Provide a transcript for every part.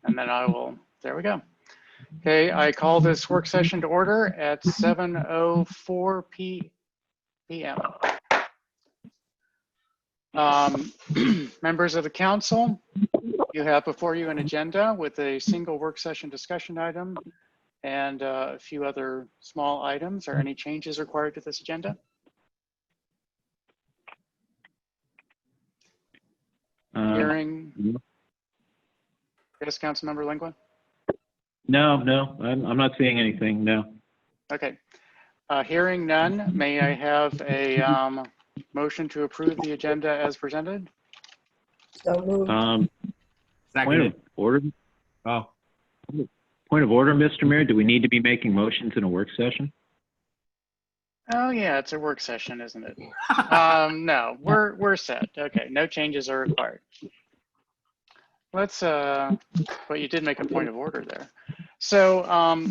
And then there we go. Okay, I call this work session to order at 7:04 p.m. Members of the council, you have before you an agenda with a single work session discussion item and a few other small items. Are any changes required to this agenda? Hearing. Yes, Councilmember Lingua? No, I'm not seeing anything, no. Okay. Hearing none, may I have a motion to approve the agenda as presented? So moved. Point of order? Oh, Point of order, Mr. Mayor, do we need to be making motions in a work session? Oh yeah, it's a work session, isn't it? No, we're set. Okay, no changes are required. Let's, but you did make a point of order there. So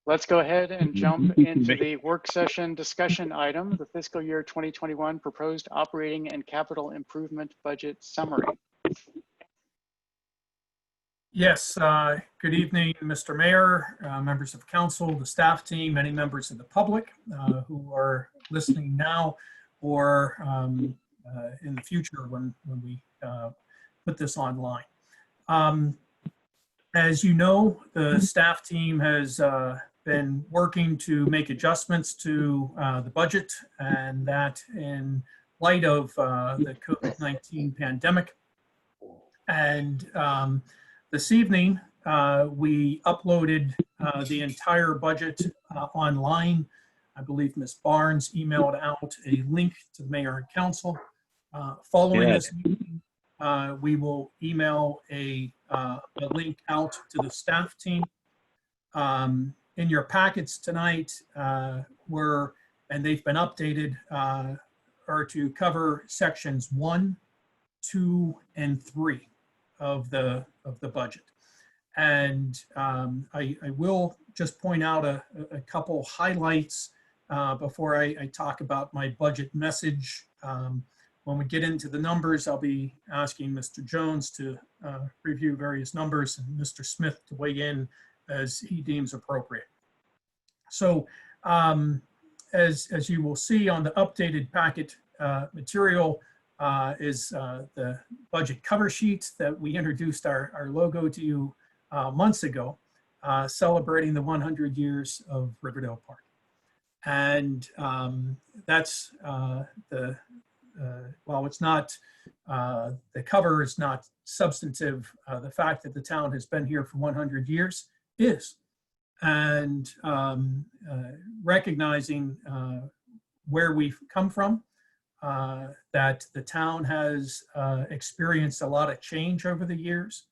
let's go ahead and jump into the work session discussion item, the fiscal year 2021 proposed operating and capital improvement budget summary. Yes, good evening, Mr. Mayor, members of council, the staff team, many members of the public who are listening now or in the future when we put this online. As you know, the staff team has been working to make adjustments to the budget, and that in light of the COVID-19 pandemic. And this evening, we uploaded the entire budget online. I believe Ms. Barnes emailed out a link to the mayor and council. Following this meeting, we will email a link out to the staff team. In your packets tonight and they've been updated, are to cover sections 1, 2, and 3 of the budget. And I will just point out a couple highlights before I talk about my budget message. When we get into the numbers, I'll be asking Mr. Jones to review various numbers and Mr. Smith to weigh in as he deems appropriate. So as you will see on the updated packet material, is the budget cover sheet that we introduced our logo to you months ago, celebrating the 100 years of Riverdale Park. And that's while it's not, the cover is not substantive, the fact that the town has been here for 100 years is. And recognizing where we've come from, that the town has experienced a lot of change over the years,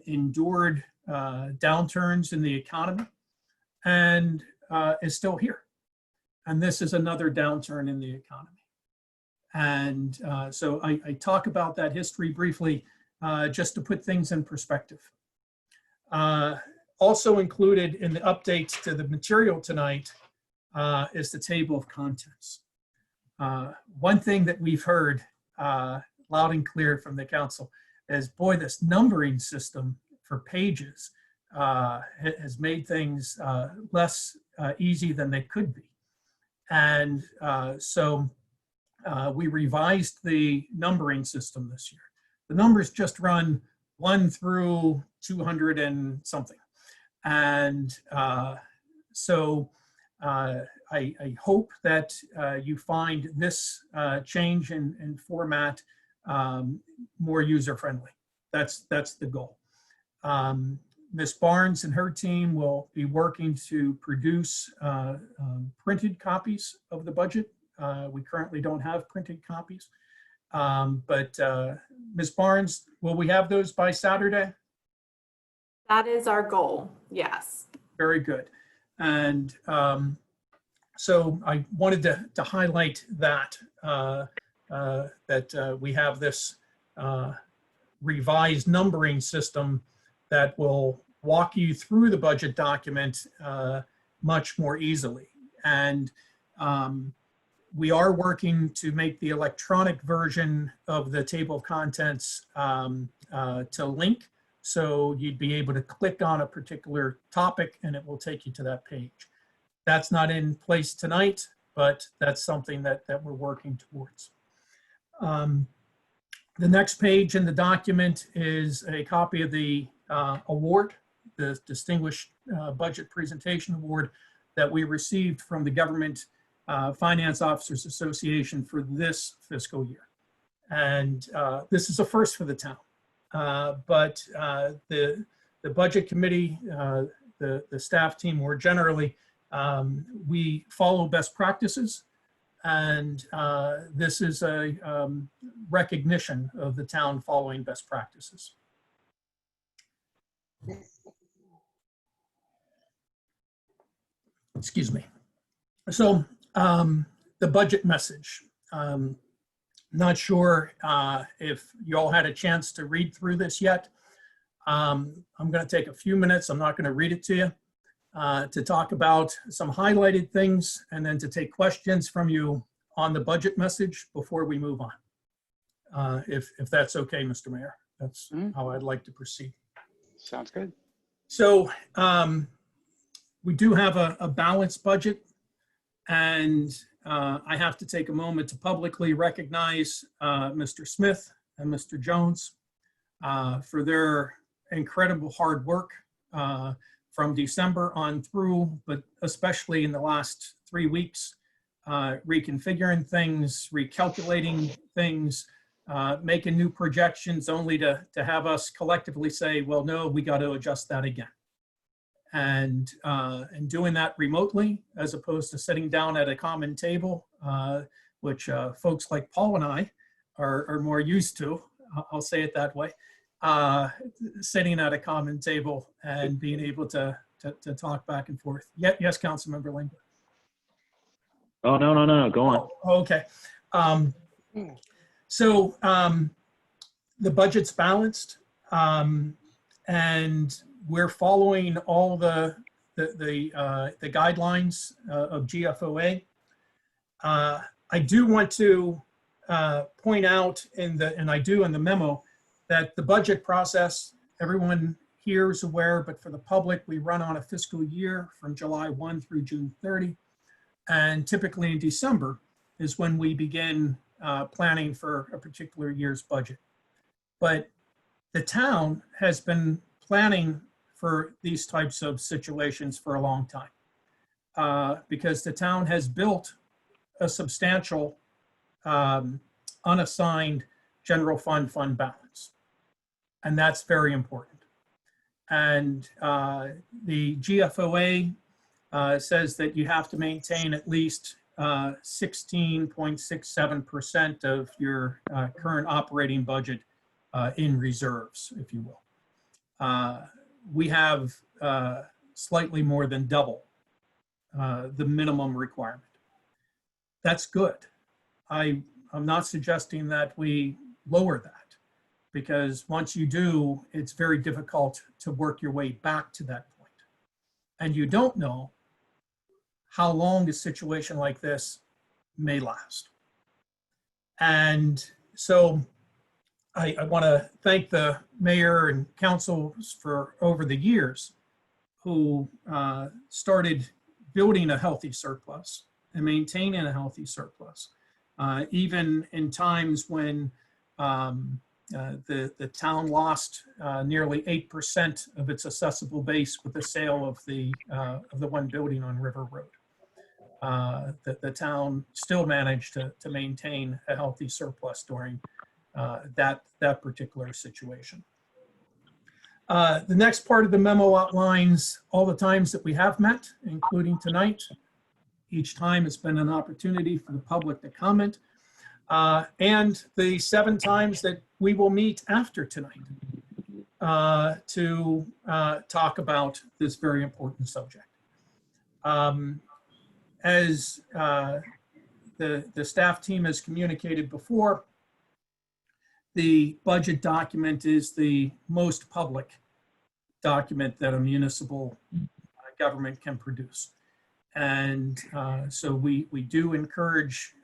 endured downturns in the economy, and is still here. And this is another downturn in the economy. And so I talk about that history briefly, just to put things in perspective. Also included in the updates to the material tonight is the table of contents. One thing that we've heard loud and clear from the council is, boy, this numbering system for pages has made things less easy than they could be. And so we revised the numbering system this year. The numbers just run 1 through 200 and something. And so I hope that you find this change in format more user-friendly. That's the goal. Ms. Barnes and her team will be working to produce printed copies of the budget. We currently don't have printed copies, but Ms. Barnes, will we have those by Saturday? That is our goal, yes. Very good. And so I wanted to highlight that, that we have this revised numbering system that will walk you through the budget document much more easily. And we are working to make the electronic version of the table of contents to link, So you'd be able to click on a particular topic and it will take you to that page. That's not in place tonight, but that's something that we're working towards. The next page in the document is a copy of the award, the Distinguished Budget Presentation Award that we received from the Government Finance Officers Association for this fiscal year. And this is a first for the town. But the budget committee, the staff team more generally, we follow best practices. And this is a recognition of the town following best practices. Excuse me. So the budget message. Not sure if you all had a chance to read through this yet. I'm going to take a few minutes. I'm not going to read it to you. To talk about some highlighted things and then to take questions from you on the budget message before we move on. If that's okay, Mr. Mayor, that's how I'd like to proceed. Sounds good. So we do have a balanced budget, and I have to take a moment to publicly recognize Mr. Smith and Mr. Jones for their incredible hard work from December on through, but especially in the last 3 weeks, reconfiguring things, recalculating things, making new projections only to have us collectively say, well, no, we got to adjust that again. And doing that remotely, as opposed to sitting down at a common table, which folks like Paul and I are more used to, I'll say it that way, sitting at a common table and being able to talk back and forth. Yes, Councilmember Lingler. Oh, no, go on. Oh, okay. So the budget's balanced, and we're following all the guidelines of GFOA. I do want to point out and I do in the memo, that the budget process, everyone here is aware, but for the public, we run on a fiscal year from July 1 through June 30. And typically in December is when we begin planning for a particular year's budget. But the town has been planning for these types of situations for a long time because the town has built a substantial unassigned general fund balance. And that's very important. And the GFOA says that you have to maintain at least 16.67% of your current operating budget in reserves, if you will. We have slightly more than double the minimum requirement. That's good. I'm not suggesting that we lower that, because once you do, it's very difficult to work your way back to that point. And you don't know how long a situation like this may last. And so I want to thank the mayor and councils for over the years who started building a healthy surplus and maintaining a healthy surplus, even in times when the town lost nearly 8% of its assessable base with the sale of the one building on River Road. The town still managed to maintain a healthy surplus during that particular situation. The next part of the memo outlines all the times that we have met, including tonight. Each time it's been an opportunity for the public to comment. And the 7 times that we will meet after tonight to talk about this very important subject. As the staff team has communicated before, the budget document is the most public document that a municipal government can produce. And so we do encourage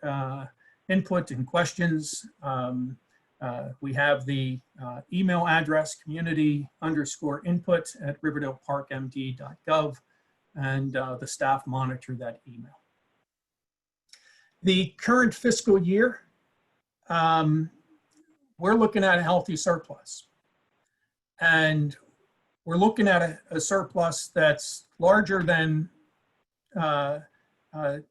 input and questions. We have the email address community_input@riverdaleparkmd.gov, and the staff monitor that email. The current fiscal year, we're looking at a healthy surplus. And we're looking at a surplus that's larger than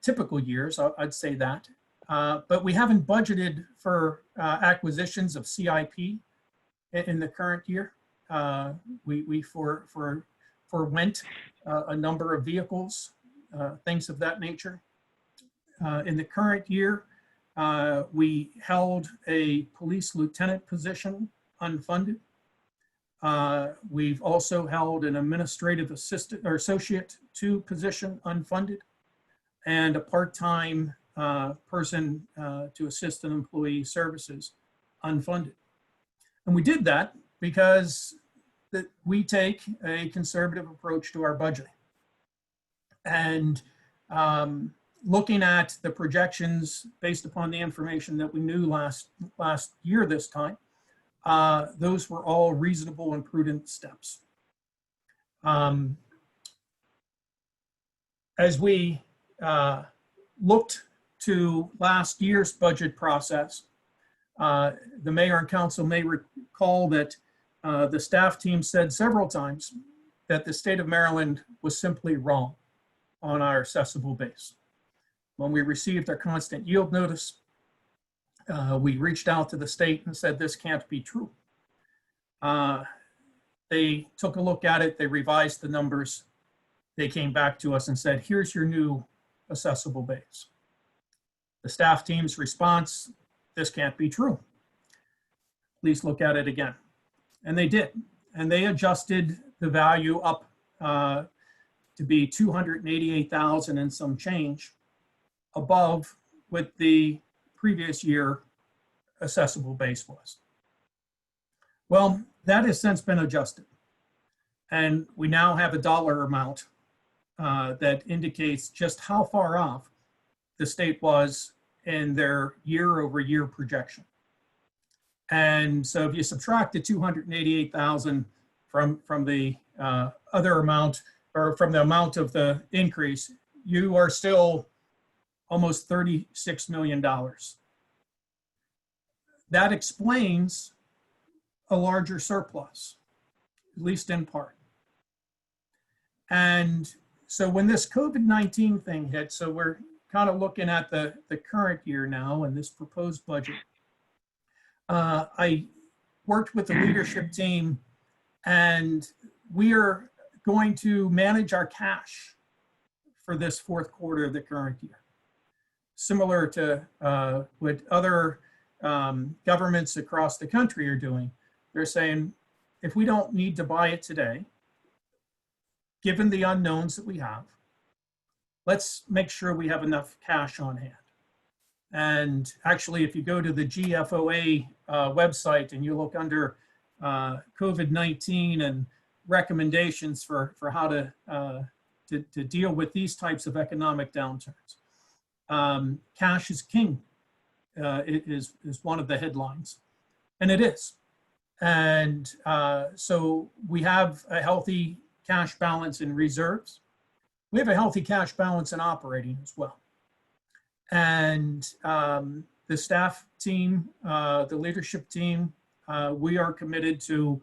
typical years, I'd say that. But we haven't budgeted for acquisitions of CIP in the current year. We forwent a number of vehicles, things of that nature. In the current year, we held a police lieutenant position unfunded. We've also held an administrative assistant or associate 2 position unfunded, and a part-time person to assist in employee services unfunded. And we did that because we take a conservative approach to our budgeting. And looking at the projections based upon the information that we knew last year this time, those were all reasonable and prudent steps. As we looked to last year's budget process, the mayor and council may recall that the staff team said several times that the state of Maryland was simply wrong on our assessable base. When we received our constant yield notice, we reached out to the state and said, this can't be true. They took a look at it, they revised the numbers, they came back to us and said, here's your new assessable base. The staff team's response, this can't be true. Please look at it again. And they did. And they adjusted the value up to be 288,000 and some change above what the previous year assessable base was. Well, that has since been adjusted. And we now have a dollar amount that indicates just how far off the state was in their year-over-year projection. And so if you subtract the 288,000 from the other amount, or from the amount of the increase, you are still almost $36 million. That explains a larger surplus, at least in part. And so when this COVID-19 thing hit, so we're kind of looking at the current year now and this proposed budget, I worked with the leadership team, and we are going to manage our cash for this fourth quarter of the current year. Similar to what other governments across the country are doing. They're saying, if we don't need to buy it today, given the unknowns that we have, let's make sure we have enough cash on hand. And actually, if you go to the GFOA website and you look under COVID-19 and recommendations for how to deal with these types of economic downturns, cash is king. It is one of the headlines, and it is. And so we have a healthy cash balance in reserves. We have a healthy cash balance in operating as well. And the staff team, the leadership team, we are committed to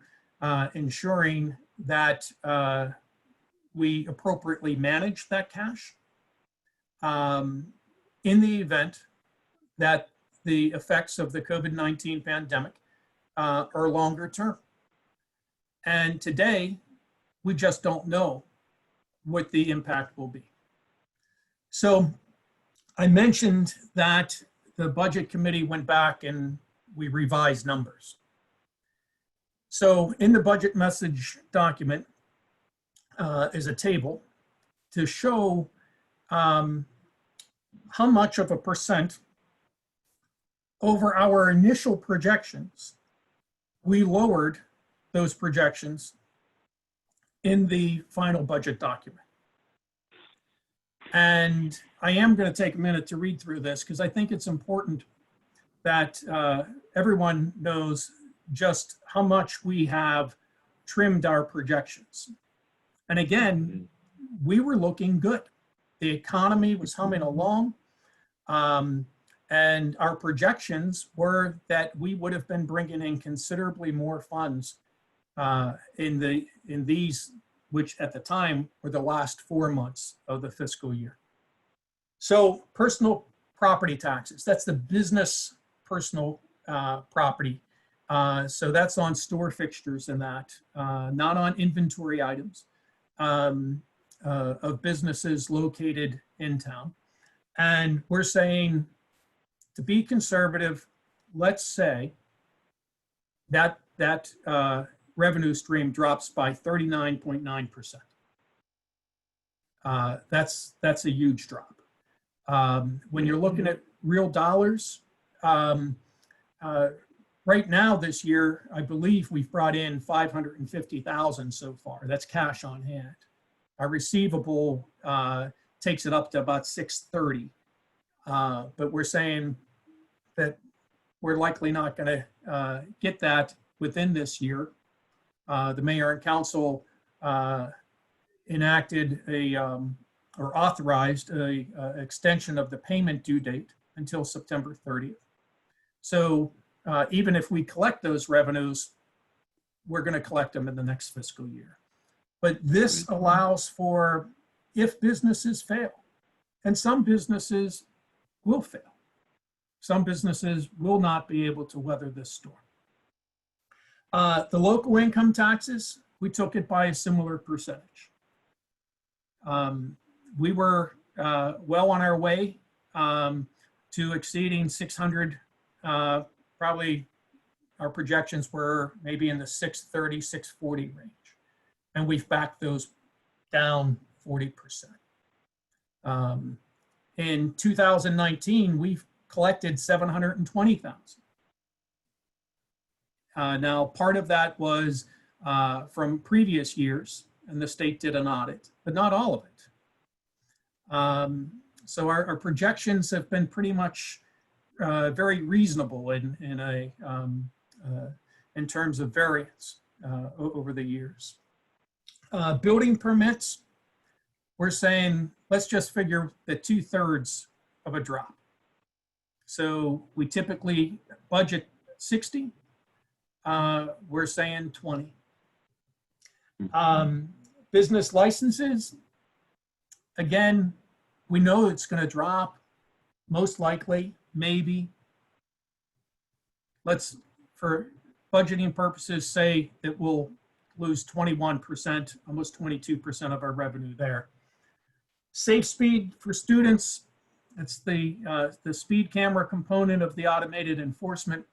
ensuring that we appropriately manage that cash in the event that the effects of the COVID-19 pandemic are longer term. And today, we just don't know what the impact will be. So I mentioned that the budget committee went back and we revised numbers. So in the budget message document is a table to show how much of a percent over our initial projections we lowered those projections in the final budget document. And I am going to take a minute to read through this because I think it's important that everyone knows just how much we have trimmed our projections. And again, we were looking good. The economy was humming along. And our projections were that we would have been bringing in considerably more funds in these, which at the time were the last 4 months of the fiscal year. So personal property taxes, that's the business personal property. So that's on store fixtures and that, not on inventory items of businesses located in town. And we're saying, to be conservative, let's say that revenue stream drops by 39.9%. That's a huge drop. When you're looking at real dollars, right now this year, I believe we've brought in 550,000 so far. That's cash on hand. Our receivable takes it up to about 630. But we're saying that we're likely not going to get that within this year. The mayor and council enacted or authorized a extension of the payment due date until September 30th. So even if we collect those revenues, we're going to collect them in the next fiscal year. But this allows for if businesses fail, and some businesses will fail. Some businesses will not be able to weather this storm. The local income taxes, we took it by a similar percentage. We were well on our way to exceeding 600. Probably our projections were maybe in the 630, 640 range. And we've backed those down 40%. In 2019, we've collected 720,000. Now, part of that was from previous years, and the state did an audit, but not all of it. So our projections have been pretty much very reasonable in terms of variance over the years. Building permits, we're saying, let's just figure the 2/3 of a drop. So we typically budget 60, we're saying 20. Business licenses, again, we know it's going to drop, most likely, maybe. Let's, for budgeting purposes, say that we'll lose 21%, almost 22% of our revenue there. Safe speed for students, that's the speed camera component of the automated enforcement.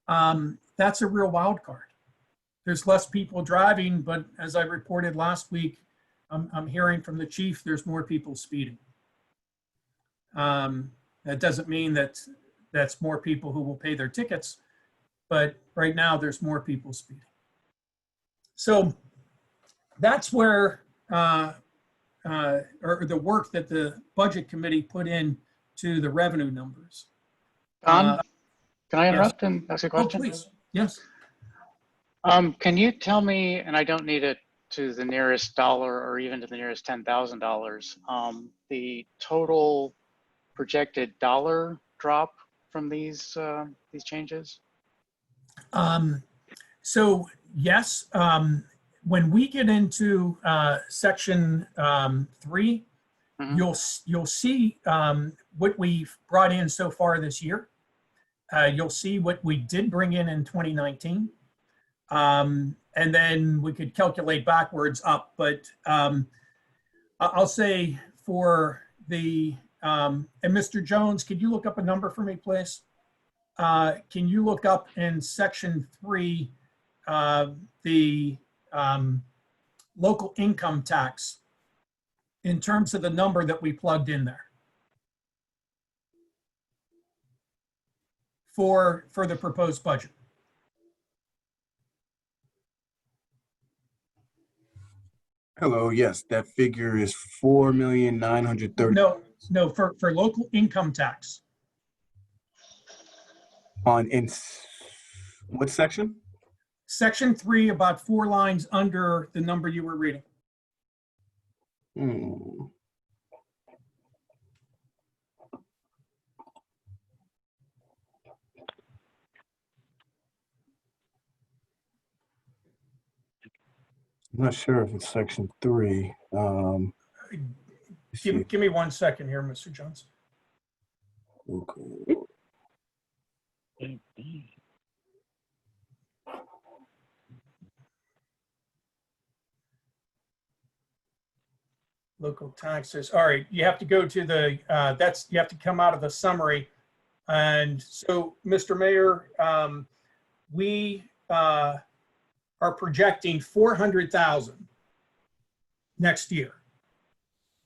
That's a real wild card. There's less people driving, but as I reported last week, I'm hearing from the chief, there's more people speeding. That doesn't mean that that's more people who will pay their tickets, but right now there's more people speeding. So that's where, or the work that the budget committee put in to the revenue numbers. Don, can I yes. interrupt and ask a Oh, question? please, yes. Can you tell me, and I don't need it to the nearest dollar or even to the nearest $10,000, the total projected dollar drop from these changes? So yes, when we get into section 3, you'll see what we've brought in so far this year. You'll see what we did bring in 2019. And then we could calculate backwards up, but I'll say for the, and Mr. Jones, could you look up a number for me, please? Can you look up in section 3, the local income tax in terms of the number that we plugged in there for the proposed budget? Hello, yes, that figure is 4,930,000. No, for local income tax. What section? Section 3, about 4 lines under the number you were reading. Hmm. I'm not sure if it's section 3. Let's see. Give me 1 second here, Mr. Jones. Okay. Local taxes. All right, you have to go to the, you have to come out of the summary. And so, Mr. Mayor, we are projecting 400,000 next year.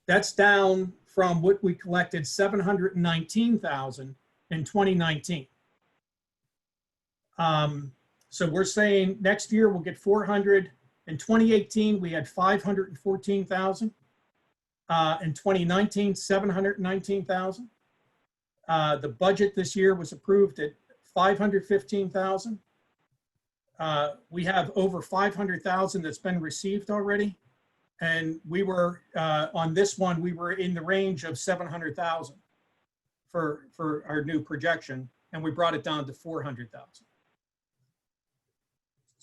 That's down from what we collected 719,000 in 2019. So we're saying next year we'll get 400. In 2018, we had 514,000. In 2019, 719,000. The budget this year was approved at 515,000. We have over 500,000 that's been received already. And we were, on this one, we were in the range of 700,000 for our new projection, and we brought it down to 400,000.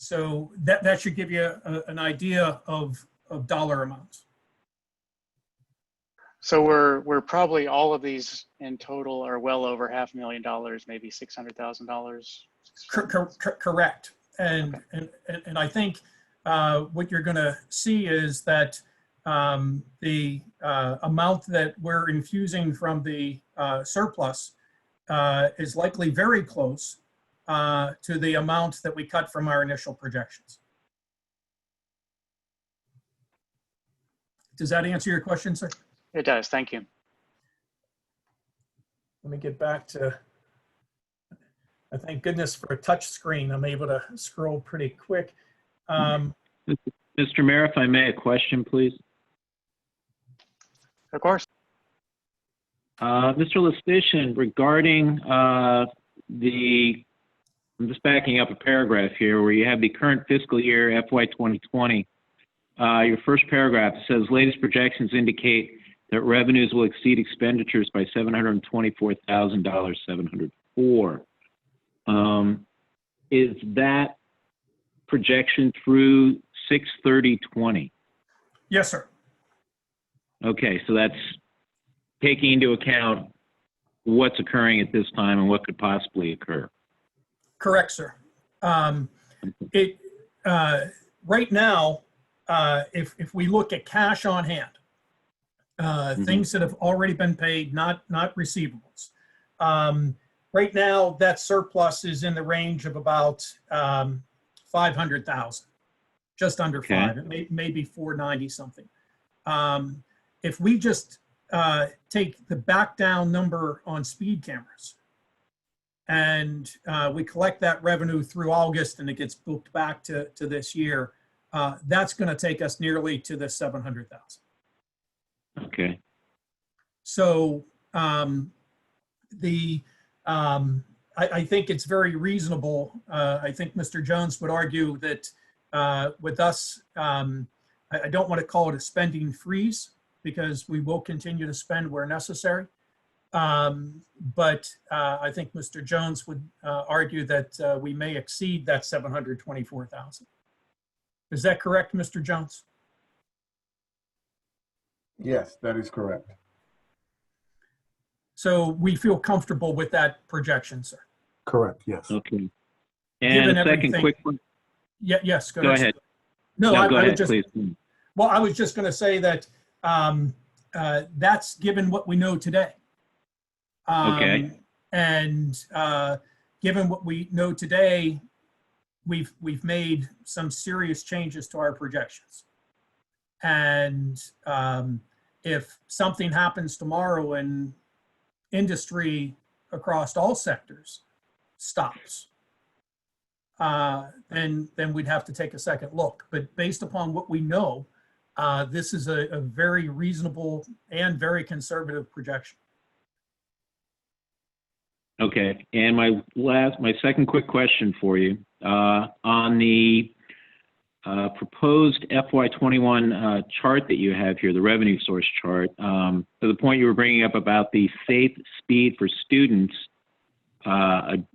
So that should give you an idea of dollar amounts. So we're probably, all of these in total are well over $500,000, maybe $600,000. Correct. And I think what you're going to see is that the amount that we're infusing from the surplus is likely very close to the amount that we cut from our initial projections. Does that answer your question, sir? It does. Thank you. Let me get back to, thank goodness for a touch screen. I'm able to scroll pretty quick. Mr. Mayor, if I may, a question, please. Of course. Mr. Lestitian, regarding I'm just backing up a paragraph here where you have the current fiscal year FY 2020. Your first paragraph says latest projections indicate that revenues will exceed expenditures by $724,704. Is that projection through 6/30/20? Yes, sir. Okay, so that's taking into account what's occurring at this time and what could possibly occur. Correct, sir. Right now, if we look at cash on hand, things that have already been paid, not receivables. Right now, that surplus is in the range of about 500,000, just under Okay. 5. It may be 490 something. If we just take the back down number on speed cameras and we collect that revenue through August and it gets booked back to this year, that's going to take us nearly to the 700,000. Okay. So I think it's very reasonable. I think Mr. Jones would argue that with us, I don't want to call it a spending freeze because we will continue to spend where necessary. But I think Mr. Jones would argue that we may exceed that 724,000. Is that correct, Mr. Jones? Yes, that is correct. So we feel comfortable with that projection, sir. Correct, yes. Okay. And Given a second everything- quick one. Yeah, yes, Go ahead. No, No, I go would ahead, just, please. well, I was just going to say that that's given what we know today. Okay. And given what we know today, we've made some serious changes to our projections. And if something happens tomorrow and industry across all sectors stops, then we'd have to take a second look. But based upon what we know, this is a very reasonable and very conservative projection. Okay, and my second quick question for you, on the proposed FY21 chart that you have here, the revenue source chart, to the point you were bringing up about the safe speed for students, percent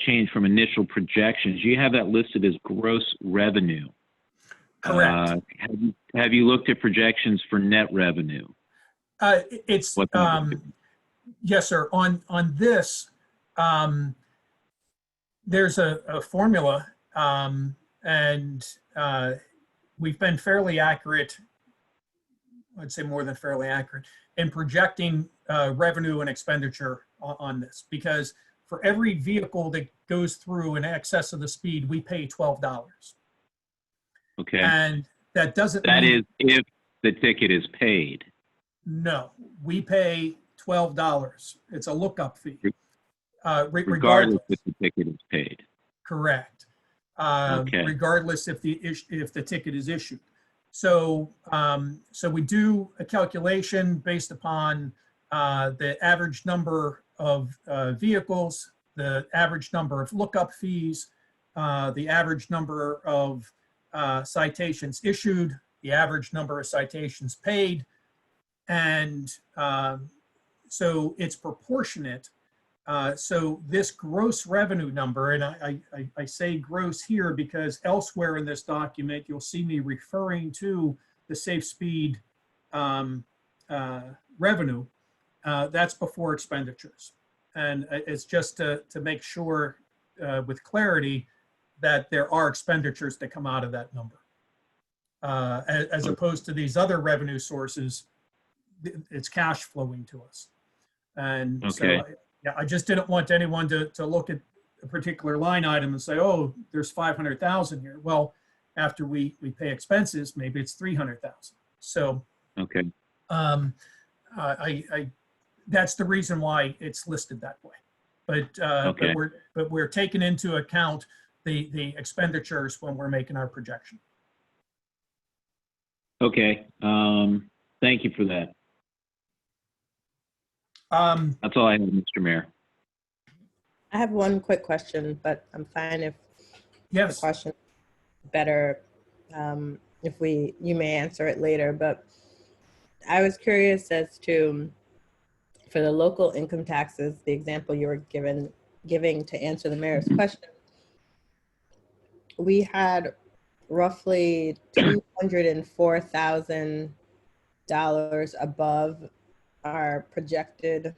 change from initial projections, you have that listed as gross revenue. Correct. Have you looked at projections for net revenue? It's, What that would be? yes, sir. On this, there's a formula, and we've been fairly accurate, I'd say more than fairly accurate, in projecting revenue and expenditure on this, because for every vehicle that goes through in excess of the speed, we pay $12. Okay, And that doesn't that mean, is if the ticket is paid. no, we pay $12. It's a lookup fee. Regardless if the ticket is paid. Correct. Okay. Regardless if the ticket is issued. So so we do a calculation based upon the average number of vehicles, the average number of lookup fees, the average number of citations issued, the average number of citations paid, and so it's proportionate. So this gross revenue number, and I say gross here because elsewhere in this document, you'll see me referring to the safe speed revenue. That's before expenditures. And it's just to make sure with clarity that there are expenditures that come out of that number. As opposed to these other revenue sources, it's cash flowing to us. And Okay. so yeah, I just didn't want anyone to look at a particular line item and say, oh, there's 500,000 here. Well, after we pay expenses, maybe it's 300,000. So Okay. that's the reason why it's listed that way. Okay. But we're taking into account the expenditures when we're making our projection. Okay. Thank you for that. That's all I have, Mr. Mayor. I have one quick question, but I'm fine if the Yes. question better, if you may answer it later, but I was curious as to, for the local income taxes, the example you were giving to answer the mayor's question, we had roughly $204,000 above our projected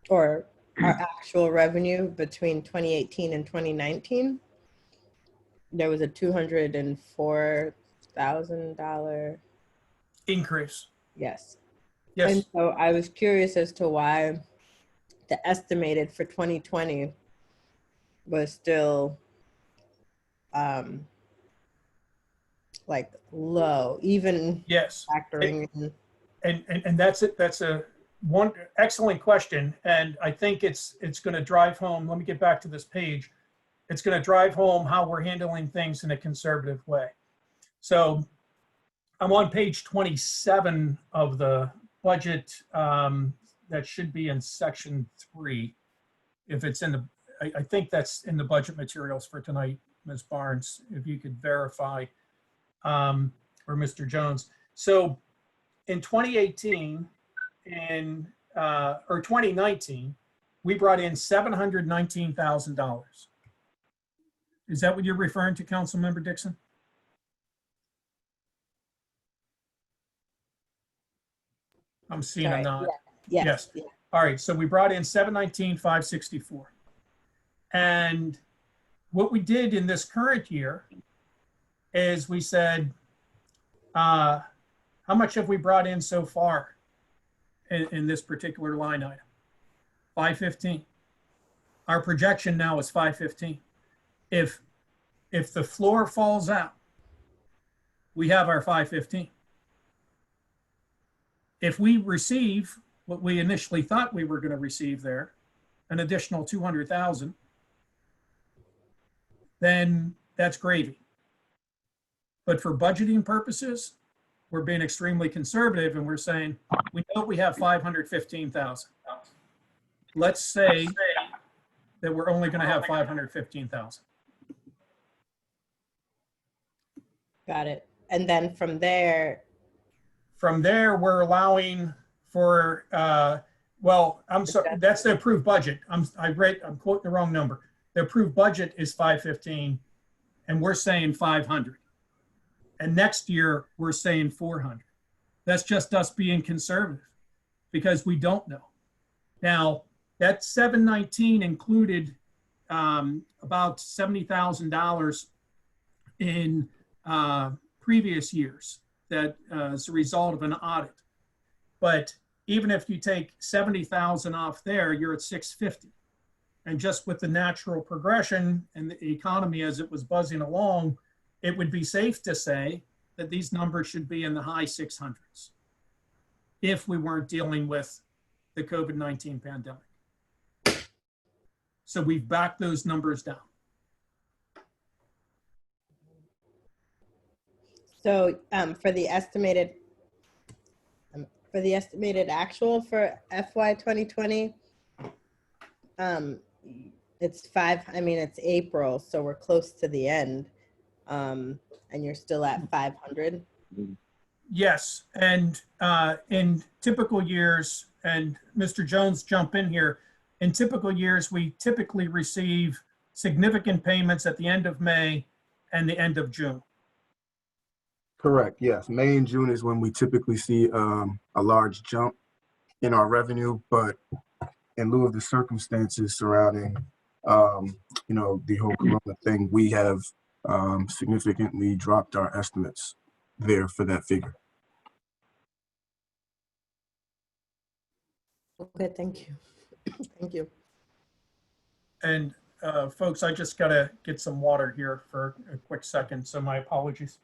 or our actual revenue between 2018 and 2019. There was a $204,000 Increase. yes. Yes. And so I was curious as to why the estimated for 2020 was still like low, even Yes. factoring in. And that's it. That's a one excellent question. And I think it's going to drive home. Let me get back to this page. It's going to drive home how we're handling things in a conservative way. So I'm on page 27 of the budget. That should be in section 3. If it's in the, I think that's in the budget materials for tonight, Ms. Barnes, if you could verify, or Mr. Jones. So in 2018 or 2019, we brought in $719,000. Is that what you're referring to, Councilmember Dixon? I'm seeing a Sorry, nod. Yes. Yes. Yeah. All right, so we brought in 719,564. And what we did in this current year is we said, how much have we brought in so far in this particular line item? 515. Our projection now is 515. If the floor falls out, we have our 515. If we receive what we initially thought we were going to receive there, an additional 200,000, then that's gravy. But for budgeting purposes, we're being extremely conservative and we're saying, we know we have 515,000. let's say that we're only going to have 515,000. Got it. And then from there, From there, we're allowing for, well, I'm sorry, that's the approved budget. I'm quoting the wrong number. The approved budget is 515, and we're saying 500. And next year, we're saying 400. That's just us being conservative because we don't know. Now, that 719 included about $70,000 in previous years that as a result of an audit. But even if you take 70,000 off there, you're at 650. And just with the natural progression and the economy as it was buzzing along, it would be safe to say that these numbers should be in the high 600s if we weren't dealing with the COVID-19 pandemic. So we've backed those numbers down. so for the estimated actual for FY 2020, it's it's April, so we're close to the end, and you're still at 500. Yes, and in typical years, and Mr. Jones, jump in here, in typical years, we typically receive significant payments at the end of May and the end of June. Correct, yes. May and June is when we typically see a large jump in our revenue, but in lieu of the circumstances surrounding, the whole corona thing, we have significantly dropped our estimates there for that figure. Okay, thank you. Thank you. And folks, I just gotta get some water here for a quick second, so my apologies.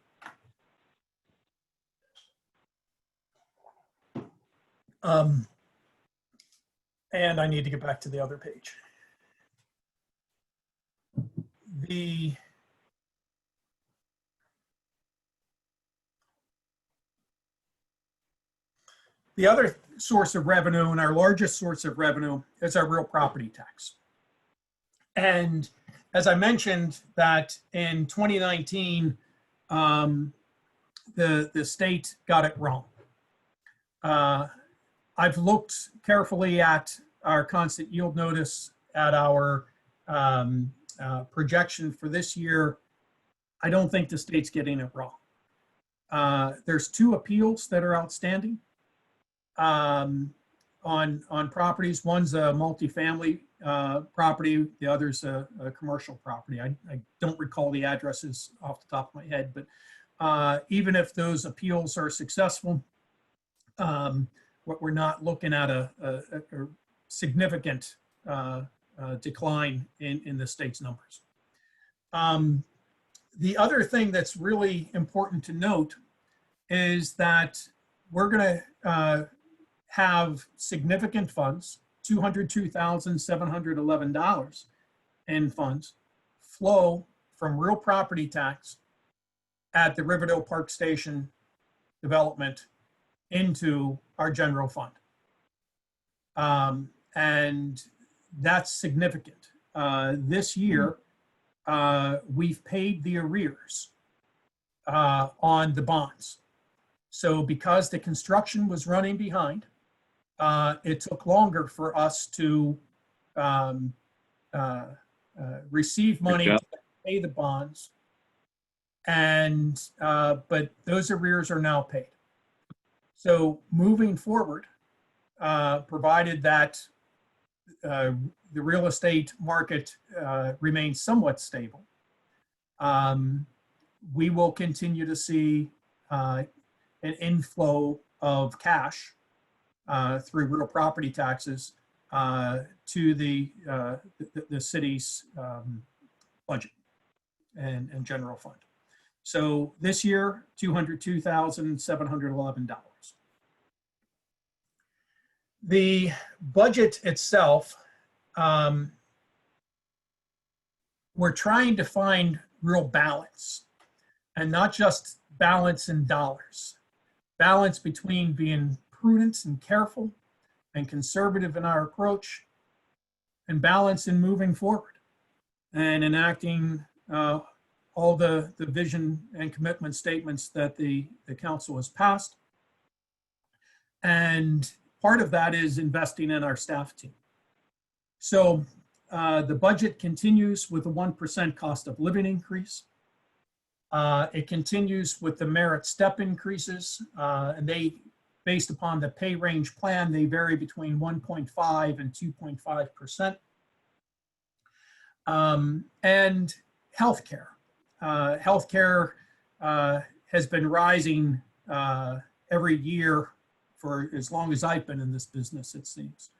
And I need to get back to the other page. The other source of revenue, and our largest source of revenue, is our real property tax. And as I mentioned, that in 2019, the state got it wrong. I've looked carefully at our constant yield notice, at our projection for this year. I don't think the state's getting it wrong. There's 2 appeals that are outstanding on properties. One's a multifamily property, the other's a commercial property. I don't recall the addresses off the top of my head, but even if those appeals are successful, we're not looking at a significant decline in the state's numbers. The other thing that's really important to note is that we're going to have significant funds, $202,711 in funds, flow from real property tax at the Riverdale Park Station development into our general fund. And that's significant. This year, we've paid the arrears on the bonds. So because the construction was running behind, it took longer for us to receive money to pay the bonds. And but those arrears are now paid. So moving forward, provided that the real estate market remains somewhat stable, we will continue to see an inflow of cash through real property taxes to the city's budget and general fund. So this year, $202,711. The budget itself, we're trying to find real balance, and not just balance in dollars. Balance between being prudent and careful and conservative in our approach, and balance in moving forward and enacting all the vision and commitment statements that the council has passed. And part of that is investing in our staff team. So the budget continues with a 1% cost of living increase. It continues with the merit step increases, and they, based upon the pay range plan, they vary between 1.5 and 2.5%. And healthcare. Healthcare has been rising every year for as long as I've been in this business, it seems.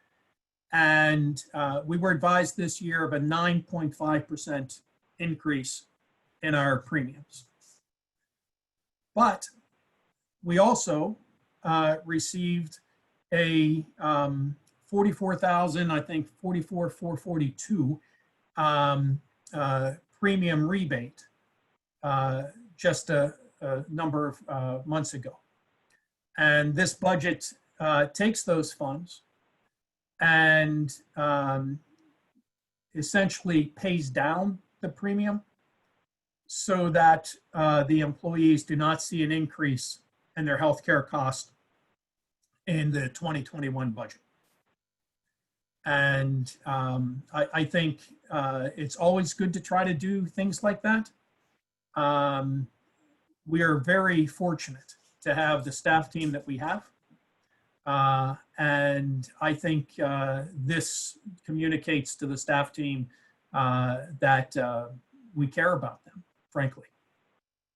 And we were advised this year of a 9.5% increase in our premiums. But we also received a 44,000, I think 44,442 premium rebate just a number of months ago. And this budget takes those funds and essentially pays down the premium so that the employees do not see an increase in their healthcare cost in the 2021 budget. And I think it's always good to try to do things like that. We are very fortunate to have the staff team that we have. And I think this communicates to the staff team that we care about them, frankly.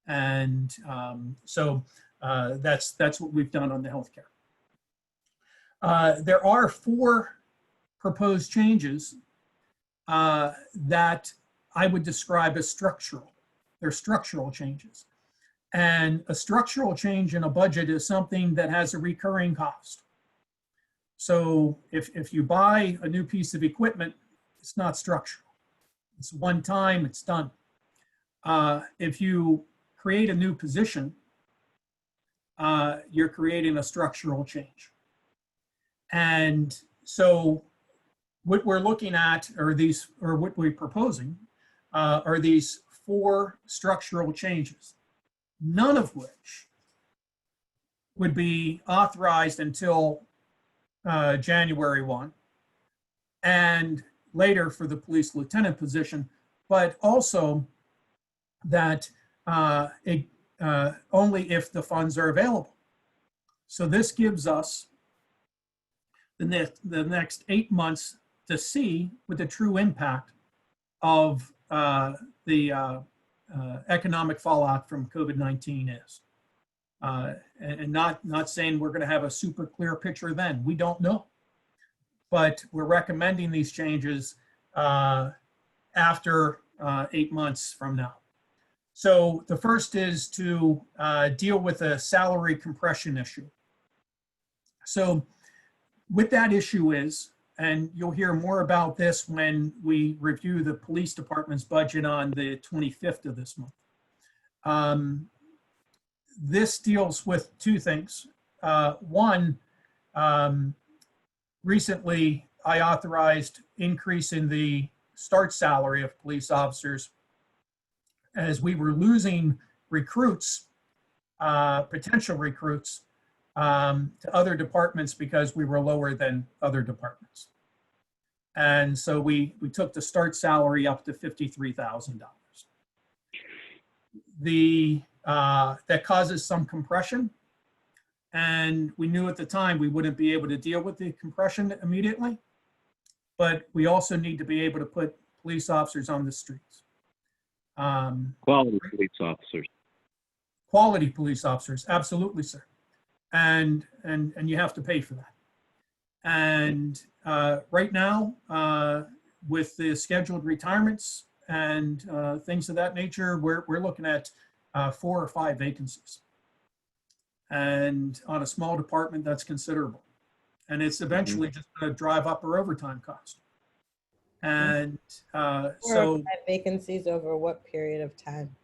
And so that's what we've done on the healthcare. There are 4 proposed changes that I would describe as structural. They're structural changes. And a structural change in a budget is something that has a recurring cost. So if you buy a new piece of equipment, it's not structural. It's one time, it's done. If you create a new position, you're creating a structural change. And so what we're looking at are these, or what we're proposing, are these 4 structural changes, none of which would be authorized until January 1, and later for the police lieutenant position, but also that only if the funds are available. So this gives us the next 8 months to see what the true impact of the economic fallout from COVID-19 is. And not saying we're going to have a super clear picture then. We don't know. But we're recommending these changes after 8 months from now. So the first is to deal with a salary compression issue. So what that issue is, and you'll hear more about this when we review the police department's budget on the 25th of this month. This deals with 2 things. One, recently I authorized increase in the start salary of police officers as we were losing recruits, potential recruits, to other departments because we were lower than other departments. And so we took the start salary up to $53,000. That causes some compression. And we knew at the time we wouldn't be able to deal with the compression immediately, but we also need to be able to put police officers on the streets. Quality police officers. Quality police officers, absolutely, sir. And you have to pay for that. And right now, with the scheduled retirements and things of that nature, we're looking at 4 or 5 vacancies. And on a small department, that's considerable. And it's eventually just going to drive up our overtime cost. And 4 so or 5 vacancies over what period of time?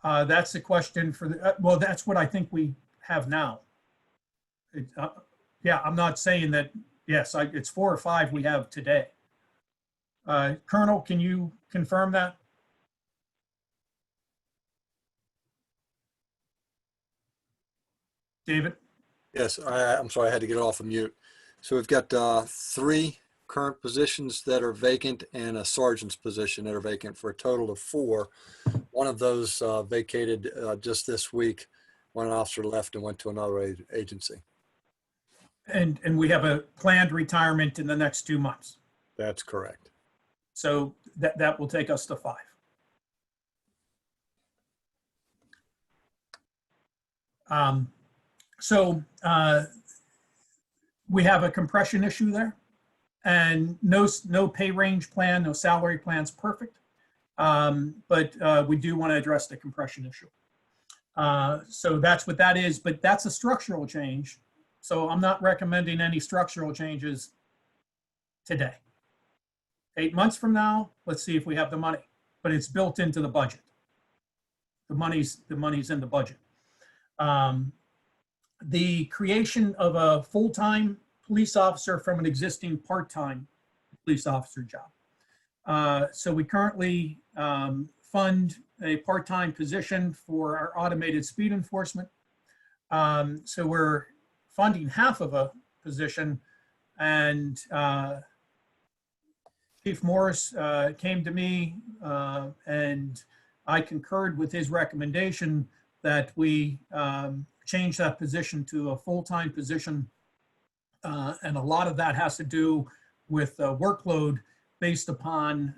that's the question for the, well, that's what I think we have now. Yeah, I'm not saying that, yes, it's 4 or 5 we have today. Colonel, can you confirm that? David? Yes, I'm sorry, I had to get off of mute. So we've got 3 current positions that are vacant and a sergeant's position that are vacant for a total of 4. One of those vacated just this week when an officer left and went to another agency. And we have a planned retirement in the next 2 months. That's correct. So that will take us to 5. So we have a compression issue there, and no pay range plan, no salary plan's perfect. But we do want to address the compression issue. So that's what that is, but that's a structural change. So I'm not recommending any structural changes today. 8 months from now, let's see if we have the money, but it's built into the budget. The money's in the budget. The creation of a full-time police officer from an existing part-time police officer job. So we currently fund a part-time position for our automated speed enforcement. So we're funding half of a position, and Chief Morris came to me and I concurred with his recommendation that we change that position to a full-time position. And a lot of that has to do with workload based upon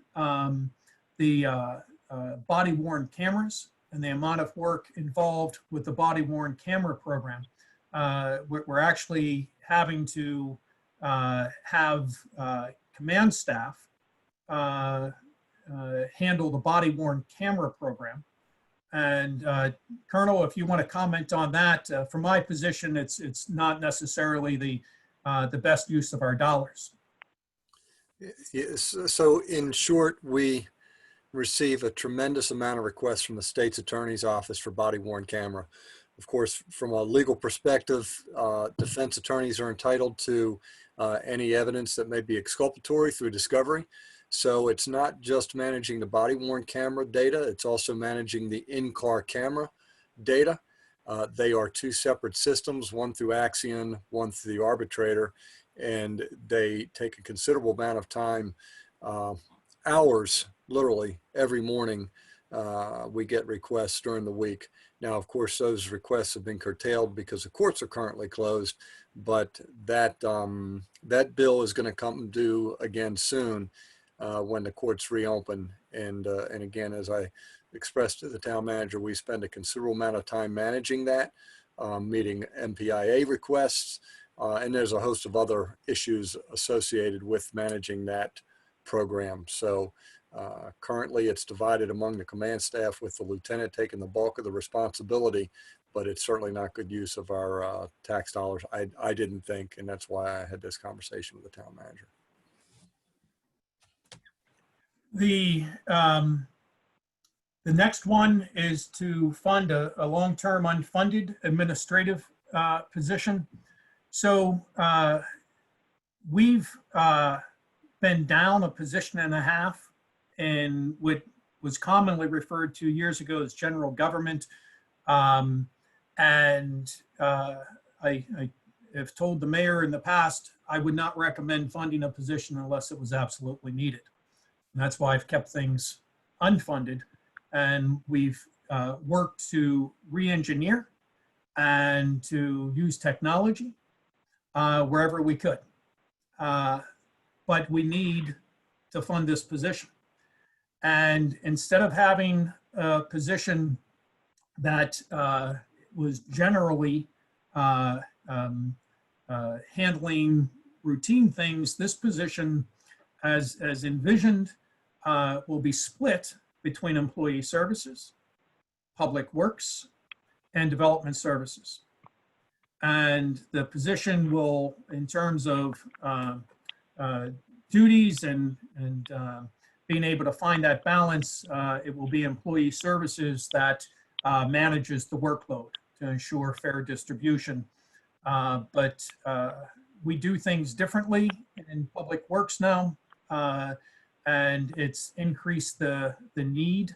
the body-worn cameras and the amount of work involved with the body-worn camera program. We're actually having to have command staff handle the body-worn camera program. And Colonel, if you want to comment on that, from my position, it's not necessarily the best use of our dollars. Yes, so in short, we receive a tremendous amount of requests from the state's attorney's office for body-worn camera. Of course, from a legal perspective, defense attorneys are entitled to any evidence that may be exculpatory through discovery. So it's not just managing the body-worn camera data, it's also managing the in-car camera data. They are 2 separate systems, one through Axion, one through the arbitrator, and they take a considerable amount of time, hours, literally, every morning. We get requests during the week. Now, of course, those requests have been curtailed because the courts are currently closed, but that bill is going to come due again soon when the courts reopen. And again, as I expressed to the town manager, we spend a considerable amount of time managing that, meeting MPIA requests, and there's a host of other issues associated with managing that program. So currently it's divided among the command staff, with the lieutenant taking the bulk of the responsibility, but it's certainly not good use of our tax dollars. I didn't think, and that's why I had this conversation with the town manager. The next one is to fund a long-term unfunded administrative position. So we've been down a position and a half in what was commonly referred to years ago as general government. And I have told the mayor in the past, I would not recommend funding a position unless it was absolutely needed. And that's why I've kept things unfunded. And we've worked to re-engineer and to use technology wherever we could. But we need to fund this position. And instead of having a position that was generally handling routine things, this position, as envisioned, will be split between employee services, public works, and development services. And the position will, in terms of duties and being able to find that balance, it will be employee services that manages the workload to ensure fair distribution. But we do things differently in public works now. and it's increased the need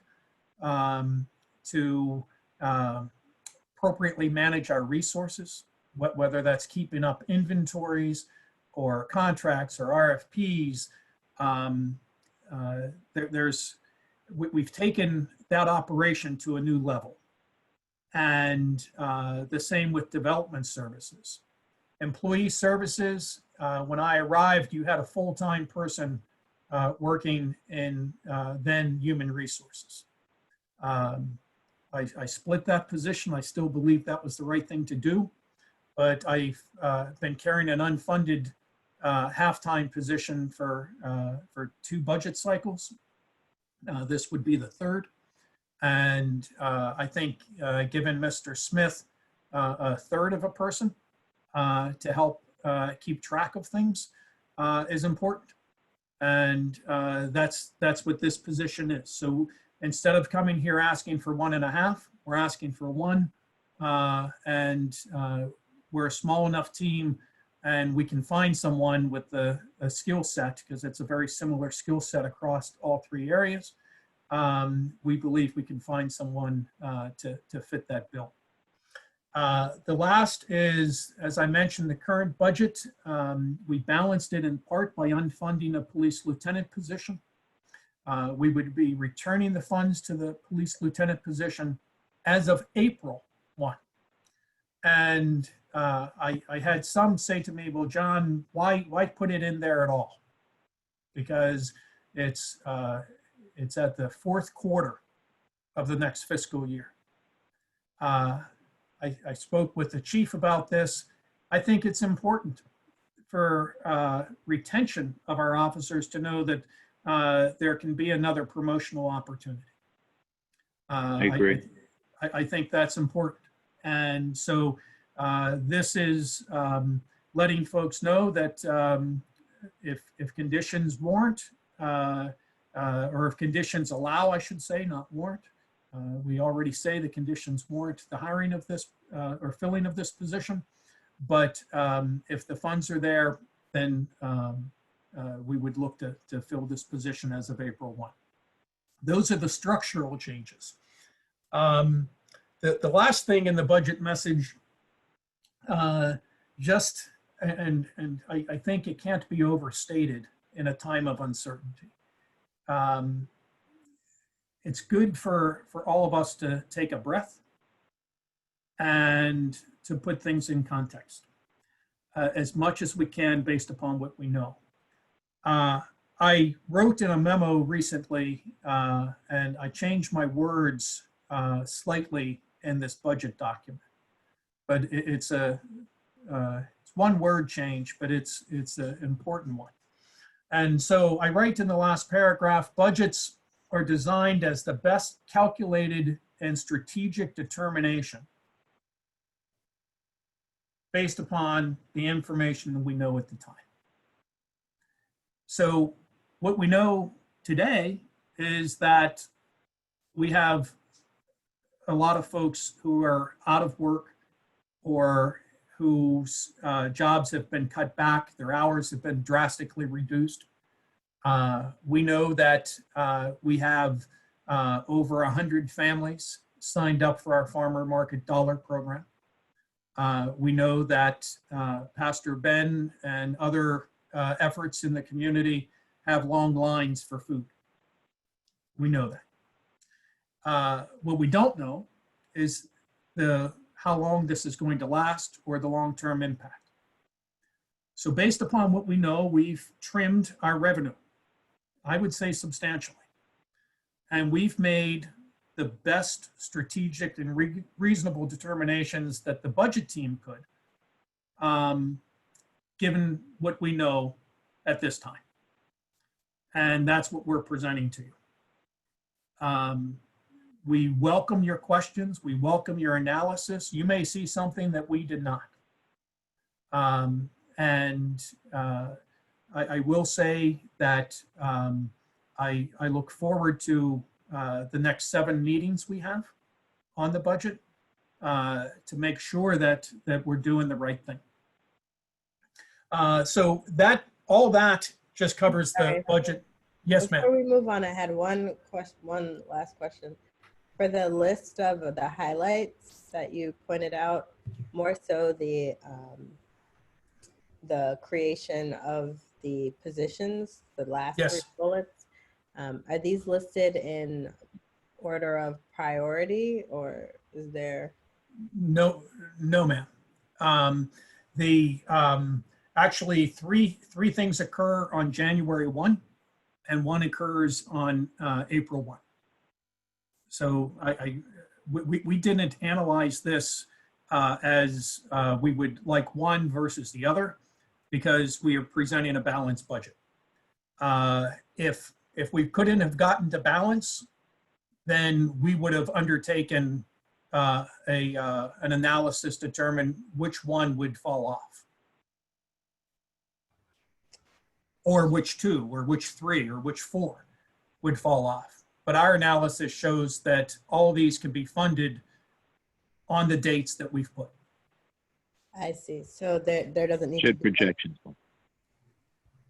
to appropriately manage our resources, whether that's keeping up inventories or contracts or RFPs. We've taken that operation to a new level. And the same with development services. Employee services, when I arrived, you had a full-time person working in then human resources. I split that position. I still believe that was the right thing to do, but I've been carrying an unfunded half-time position for 2 budget cycles. This would be the 3rd. And I think giving Mr. Smith a 1/3 of a person to help keep track of things is important. And that's what this position is. So instead of coming here asking for 1.5, we're asking for 1. And we're a small enough team, and we can find someone with a skill set, because it's a very similar skill set across all 3 areas. We believe we can find someone to fit that bill. The last is, as I mentioned, the current budget. We balanced it in part by unfunding a police lieutenant position. We would be returning the funds to the police lieutenant position as of April 1. And I had some say to me, well, John, why put it in there at all? Because it's at the 4th quarter of the next fiscal year. I spoke with the chief about this. I think it's important for retention of our officers to know that there can be another promotional opportunity. I agree. I think that's important. And so this is letting folks know that if conditions warrant, or if conditions allow, I should say, not warrant. We already say the conditions warrant the hiring of this or filling of this position. But if the funds are there, then we would look to fill this position as of April 1. Those are the structural changes. The last thing in the budget message, I think it can't be overstated in a time of uncertainty. It's good for all of us to take a breath and to put things in context as much as we can based upon what we know. I wrote in a memo recently, and I changed my words slightly in this budget document, but it's one word change, but it's an important one. And so I write in the last paragraph, budgets are designed as the best calculated and strategic determination based upon the information we know at the time. So what we know today is that we have a lot of folks who are out of work or whose jobs have been cut back, their hours have been drastically reduced. We know that we have over 100 families signed up for our Farmer Market Dollar program. We know that Pastor Ben and other efforts in the community have long lines for food. We know that. What we don't know is how long this is going to last or the long-term impact. So based upon what we know, we've trimmed our revenue, I would say substantially. And we've made the best strategic and reasonable determinations that the budget team could, given what we know at this time. And that's what we're presenting to you. We welcome your questions. We welcome your analysis. You may see something that we did not. I will say that I look forward to the next 7 meetings we have on the budget to make sure that we're doing the right thing. So all that just covers the budget Yes, ma'am. Before we move on, I had one last question. For the list of the highlights that you pointed out, more so the creation of the positions, the last Yes. three bullets, are these listed in order of priority, or is there? No, no, ma'am. Actually three things occur on January 1 and one occurs on April 1. So we didn't analyze this as we would like one versus the other because we are presenting a balanced budget. If we couldn't have gotten to balance, then we would have undertaken an analysis to determine which one would fall off. Or which two, or which three, or which four would fall off. But our analysis shows that all these can be funded on the dates that we've put. I see. So there doesn't need to Should be. projections.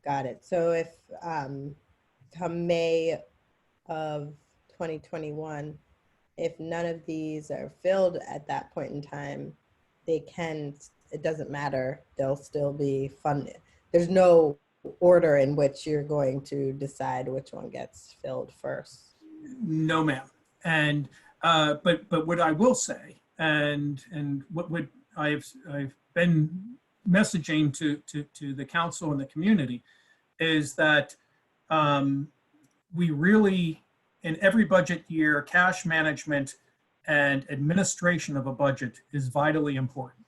Got it. So if come May of 2021, if none of these are filled at that point in time, it doesn't matter, they'll still be funded. There's no order in which you're going to decide which one gets filled first. No, ma'am. And but what I will say, and what would I've been messaging to the council and the community, is that we really, in every budget year, cash management and administration of a budget is vitally important.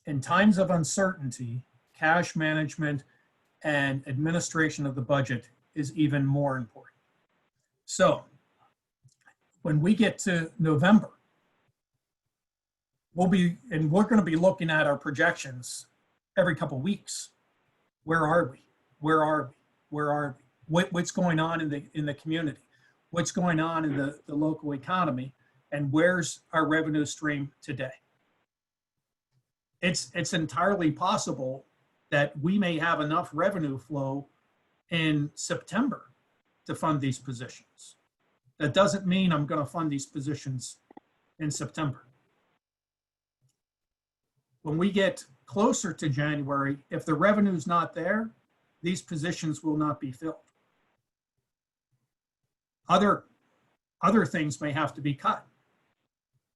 In times of uncertainty, cash management and administration of the budget is even more important. So when we get to November, we're going to be looking at our projections every couple of weeks. Where are we? Where are we? Where are we? What's going on in the community? What's going on in the local economy? And where's our revenue stream today? It's entirely possible that we may have enough revenue flow in September to fund these positions. That doesn't mean I'm going to fund these positions in September. When we get closer to January, if the revenue's not there, these positions will not be filled. Other things may have to be cut.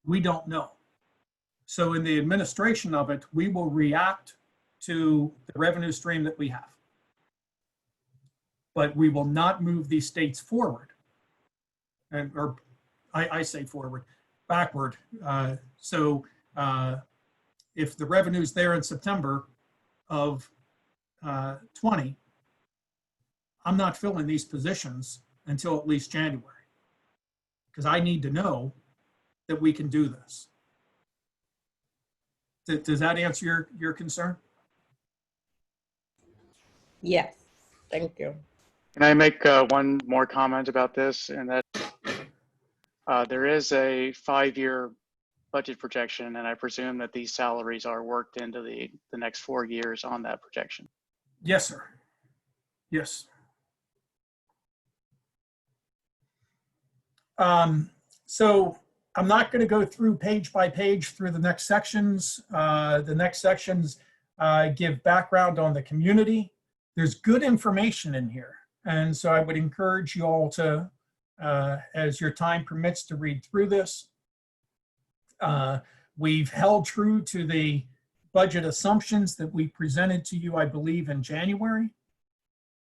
We don't know. So in the administration of it, we will react to the revenue stream that we have. But we will not move these states forward. Or I say forward, backward. If the revenue's there in September of 20, I'm not filling these positions until at least January, because I need to know that we can do this. Does that answer your concern? Yes, thank you. Can I make one more comment about this? And that there is a 5-year budget projection, and I presume that these salaries are worked into the next 4 years on that projection. Yes, sir. Yes. So I'm not going to go through page by page through the next sections. The next sections give background on the community. There's good information in here. And so I would encourage you all to, as your time permits, to read through this. We've held true to the budget assumptions that we presented to you, I believe, in January.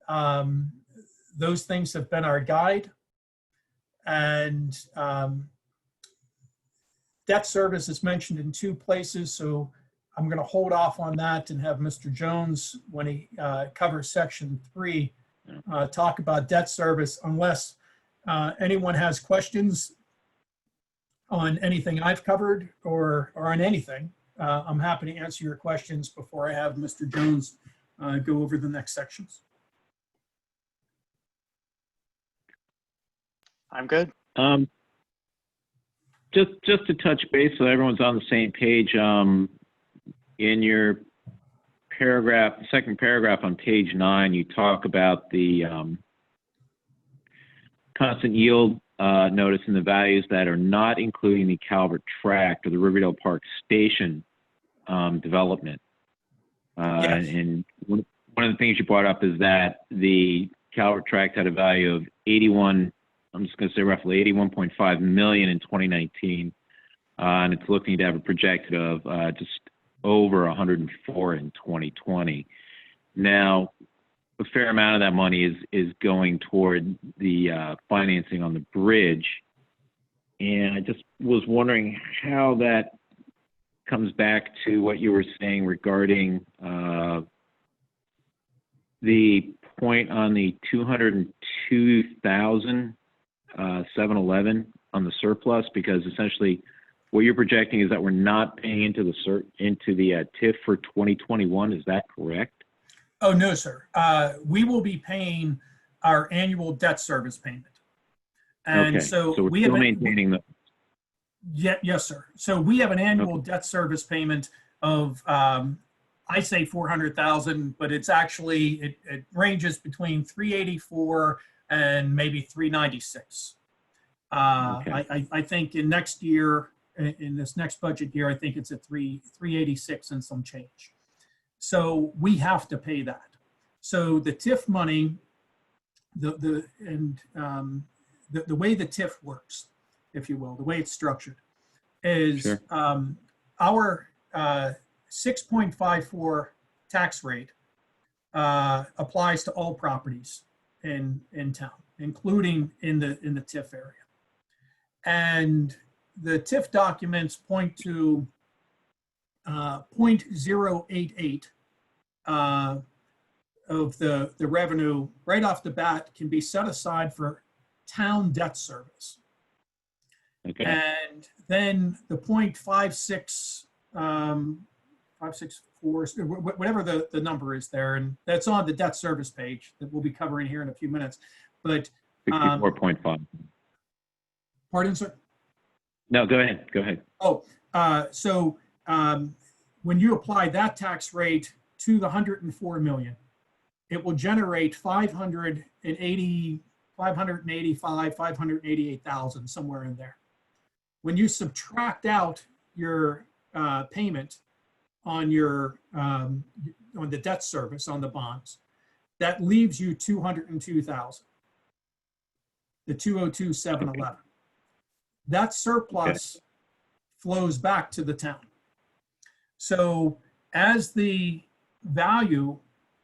Those things have been our guide. And debt service is mentioned in 2 places, so I'm going to hold off on that and have Mr. Jones, when he covers section 3, talk about debt service, unless anyone has questions on anything I've covered or on anything. I'm happy to answer your questions before I have Mr. Jones go over the next sections. I'm good. Just to touch base so everyone's on the same page, in your paragraph, second paragraph on page 9, you talk about the constant yield notice in the values that are not including the Calvert Tract or the Riverdale Park Station development. Yes. And one of the things you brought up is that the Calvert Tract had a value of 81, I'm just going to say roughly 81.5 million in 2019. And it's looking to have a projected of just over 104 in 2020. Now, a fair amount of that money is going toward the financing on the bridge. And I just was wondering how that comes back to what you were saying regarding the point on the 202,711 on the surplus, because essentially what you're projecting is that we're not paying into the TIF for 2021. Is that correct? Oh, no, sir. We will be paying our annual debt service payment. And Okay, so we're we still have maintaining the. yes, sir. So we have an annual debt service payment of, I say 400,000, but it's actually, it ranges between 384 and maybe 396. Okay. I think in next year, in this next budget year, I think it's at 386 and some change. So we have to pay that. So the TIF money, the way the TIF works, if you will, the way it's structured, is Sure. Our 6.54 tax rate applies to all properties in town, including in the TIF area. And the TIF documents point to 0.088 of the revenue right off the bat can be set aside for town debt service. Okay. And then the 0.56, 564, whatever the number is there, and that's on the debt service page that we'll be covering here in a few minutes. But 64.5. pardon, sir? No, go ahead. Go ahead. Oh, so when you apply that tax rate to the 104 million, it will generate 588,000, somewhere in there. When you subtract out your payment on your on the debt service on the bonds, that leaves you 202,000, the 202,711. That surplus flows back to the town. So as the value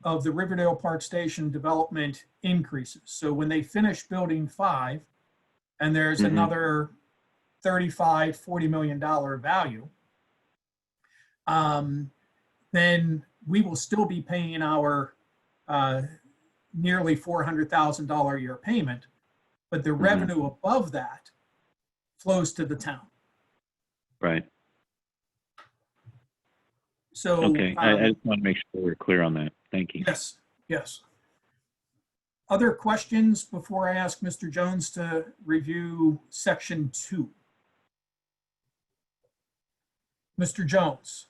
of the Riverdale Park Station development increases, so when they finish building 5 and there's another $35–40 million value, then we will still be paying our nearly $400,000 a year payment, but the revenue above that flows to the town. Right. So Okay. I just want to make sure we're clear on that. Thank you. yes, yes. Other questions before I ask Mr. Jones to review section 2? Mr. Jones.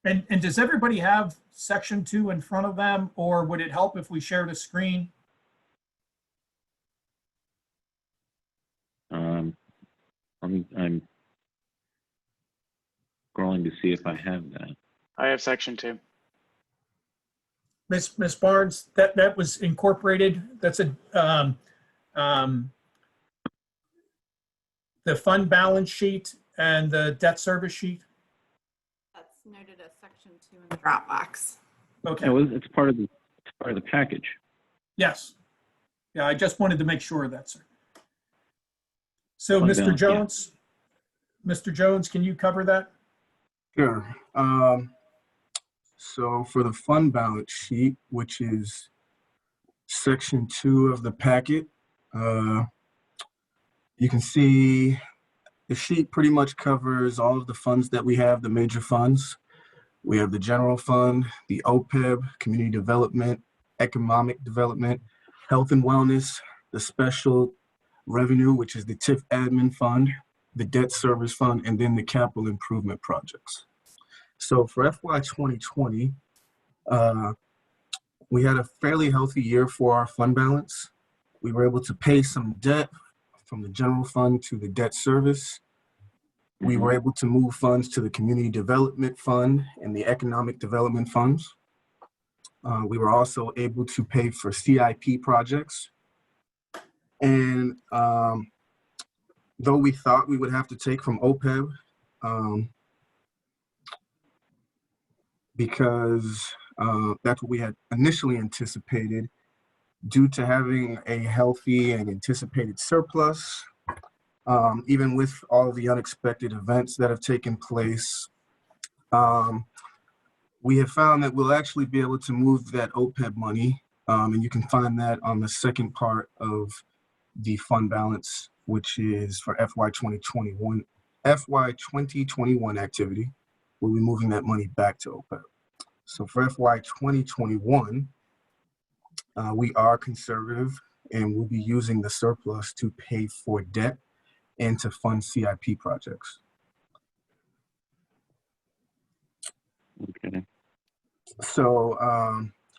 And does everybody have section 2 in front of them, or would it help if we shared a screen? I'm scrolling to see if I have that. I have section 2. Miss Barnes, that was incorporated. That's a the fund balance sheet and the debt service sheet. That's noted as section 2 in the Dropbox. Okay. No, it's part of the package. Yes. Yeah, I just wanted to make sure of that, sir. So, Fund Mr. balance, yeah. Jones, Mr. Jones, can you cover that? Sure. So for the fund balance sheet, which is section 2 of the packet, you can see the sheet pretty much covers all of the funds that we have, the major funds. We have the general fund, the OPEB, community development, economic development, health and wellness, the special revenue, which is the TIF admin fund, the debt service fund, and then the capital improvement projects. So for FY 2020, we had a fairly healthy year for our fund balance. We were able to pay some debt from the general fund to the debt service. We were able to move funds to the community development fund and the economic development funds. We were also able to pay for CIP projects. And though we thought we would have to take from OPEB, because that's what we had initially anticipated, due to having a healthy and anticipated surplus, even with all the unexpected events that have taken place, we have found that we'll actually be able to move that OPEB money, and you can find that on the second part of the fund balance, which is for FY 2021 activity. We'll be moving that money back to OPEB. So for FY 2021, we are conservative and we'll be using the surplus to pay for debt and to fund CIP projects. Okay. So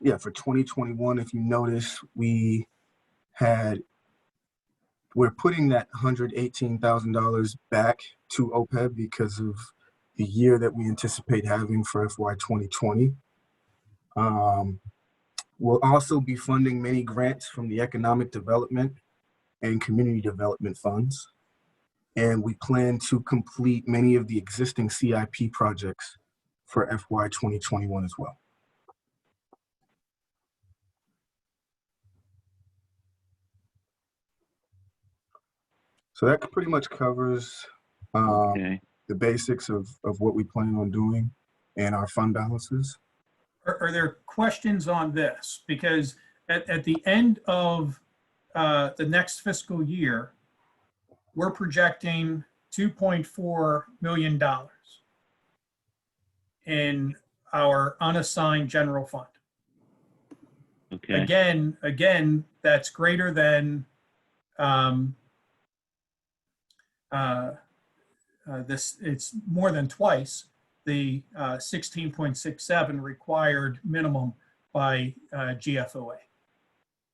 yeah, for 2021, if you notice, we're putting that $118,000 back to OPEB because of the year that we anticipate having for FY 2020. We'll also be funding many grants from the economic development and community development funds. And we plan to complete many of the existing CIP projects for FY 2021 as well. So that pretty much covers Okay. the basics of what we plan on doing and our fund balances. Are there questions on this? Because at the end of the next fiscal year, we're projecting $2.4 million in our unassigned general fund. Okay. Again, that's greater than this. It's more than twice the 16.67 required minimum by GFOA.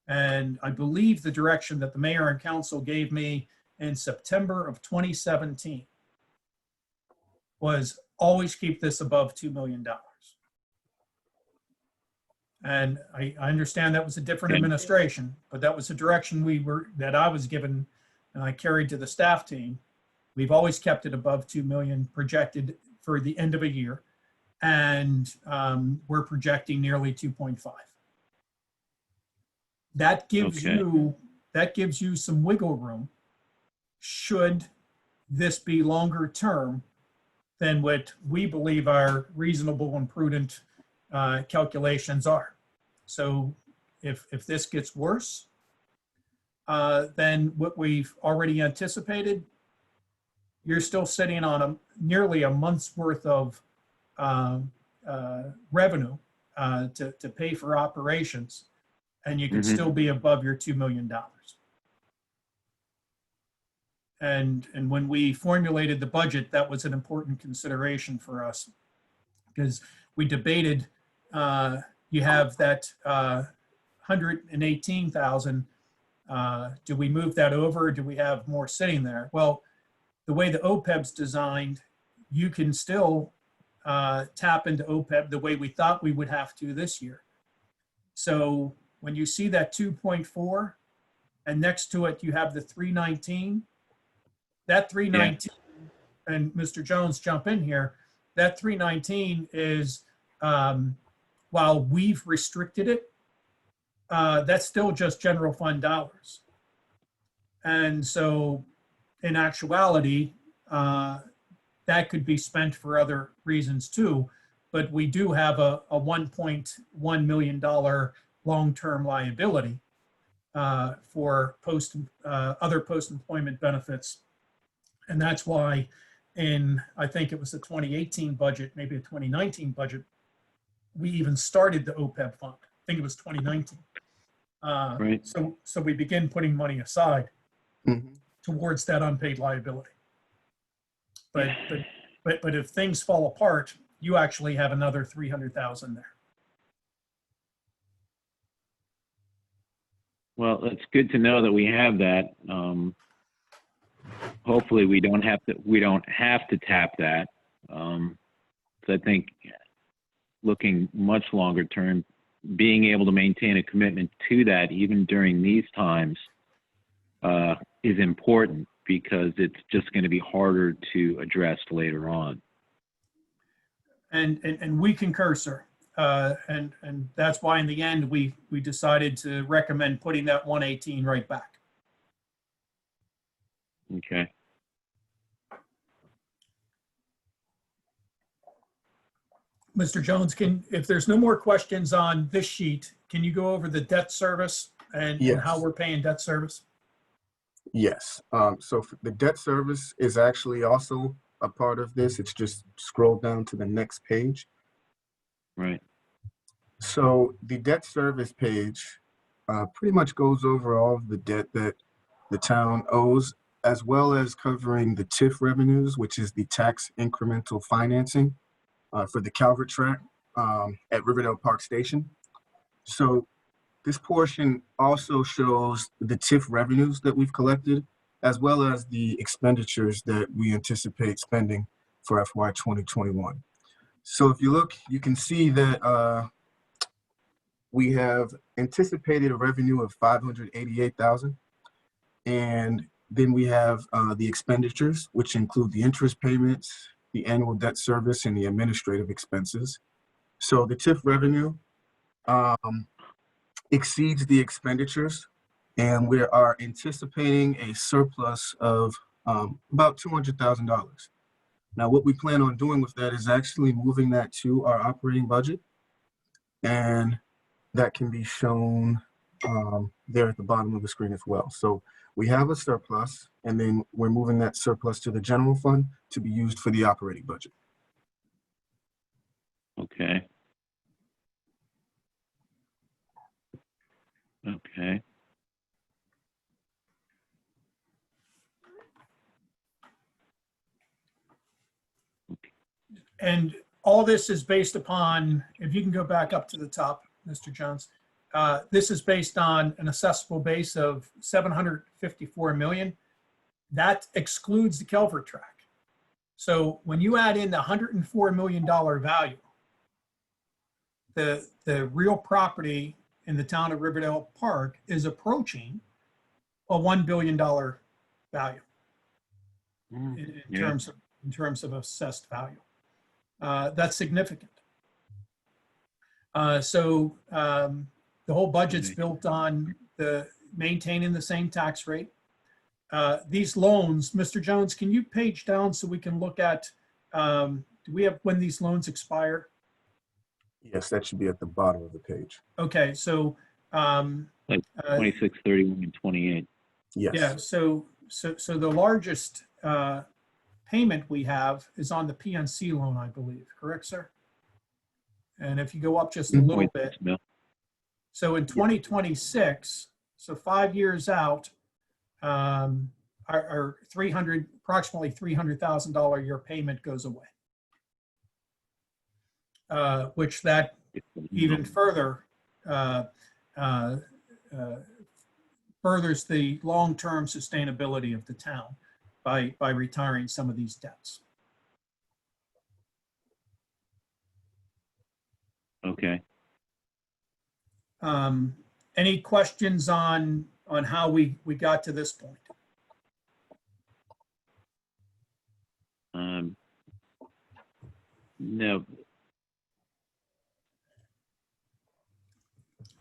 And I believe the direction that the mayor and council gave me in September of 2017 was always keep this above $2 million. And I understand that was a different administration, but that was the direction that I was given and I carried to the staff team. We've always kept it above 2 million projected for the end of a year. And we're projecting nearly 2.5. That gives you some wiggle room should this be longer term than what we believe our reasonable and prudent calculations are. So if this gets worse than what we've already anticipated, you're still sitting on nearly a month's worth of revenue to pay for operations, and you could still be above your $2 million. And when we formulated the budget, that was an important consideration for us because we debated, you have that 118,000, do we move that over or do we have more sitting there? Well, the way the OPEB's designed, you can still tap into OPEB the way we thought we would have to this year. So when you see that 2.4 and next to it you have the 319, that 319, and Mr. Jones jump in here, that 319 is, while we've restricted it, that's still just general fund dollars. And so in actuality, that could be spent for other reasons too, but we do have a $1.1 million long-term liability for other post-employment benefits. And that's why I think it was the 2018 budget, maybe the 2019 budget, we even started the OPEB fund. I think it was 2019. Right. So we begin putting money aside towards that unpaid liability. But if things fall apart, you actually have another 300,000 there. Well, it's good to know that we have that. Hopefully we don't have to tap that. 'Cause I think looking much longer term, being able to maintain a commitment to that even during these times is important, because it's just going to be harder to address later on. And we concur, sir. And that's why in the end, we decided to recommend putting that 118 right back. Okay. Mr. Jones, if there's no more questions on this sheet, can you go over the debt service and how Yes. we're paying debt service? Yes. So the debt service is actually also a part of this. It's just scroll down to the next page. Right. So the debt service page pretty much goes over all of the debt that the town owes, as well as covering the TIF revenues, which is the tax incremental financing for the Calvert tract at Riverdale Park Station. So this portion also shows the TIF revenues that we've collected, as well as the expenditures that we anticipate spending for FY 2021. So if you look, you can see that we have anticipated a revenue of $588,000. And then we have the expenditures, which include the interest payments, the annual debt service, and the administrative expenses. So the TIF revenue exceeds the expenditures, and we are anticipating a surplus of about $200,000. Now, what we plan on doing with that is actually moving that to our operating budget, and that can be shown there at the bottom of the screen as well. So we have a surplus, and then we're moving that surplus to the general fund to be used for the operating budget. Okay. Okay. And all this is based upon, if you can go back up to the top, Mr. Jones, this is based on an assessable base of 754 million. That excludes the Calvert tract. So when you add in the $104 million value, the real property in the town of Riverdale Park is approaching a $1 billion value in terms of assessed value. That's significant. So the whole budget's built on maintaining the same tax rate. These loans, Mr. Jones, can you page down so we can look at, do we have when these loans expire? Yes, that should be at the bottom of the page. Okay, so Like 26, 31, and 28. Yes. yeah, so the largest payment we have is on the PNC loan, I believe. Correct, sir? And if you go up just a little bit, so in 2026, so 5 years out, our approximately $300,000 a year payment goes away, which that even further furthers the long-term sustainability of the town by retiring some of these debts. Okay. Any questions on how we got to this point? No.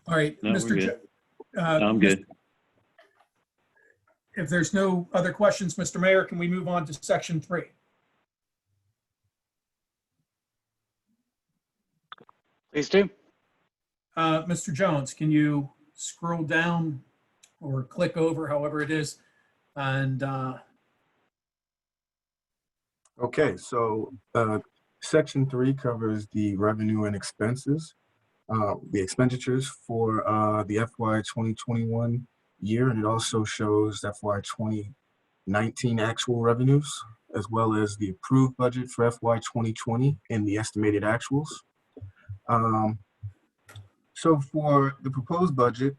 All right, No, we're Mr. good. No, I'm good. If there's no other questions, Mr. Mayor, can we move on to section 3? Please do. Mr. Jones, can you scroll down or click over, however it is, and Okay, so section 3 covers the revenue and expenses, the expenditures for the FY 2021 year, and it also shows FY 2019 actual revenues, as well as the approved budget for FY 2020 and the estimated actuals. So for the proposed budget,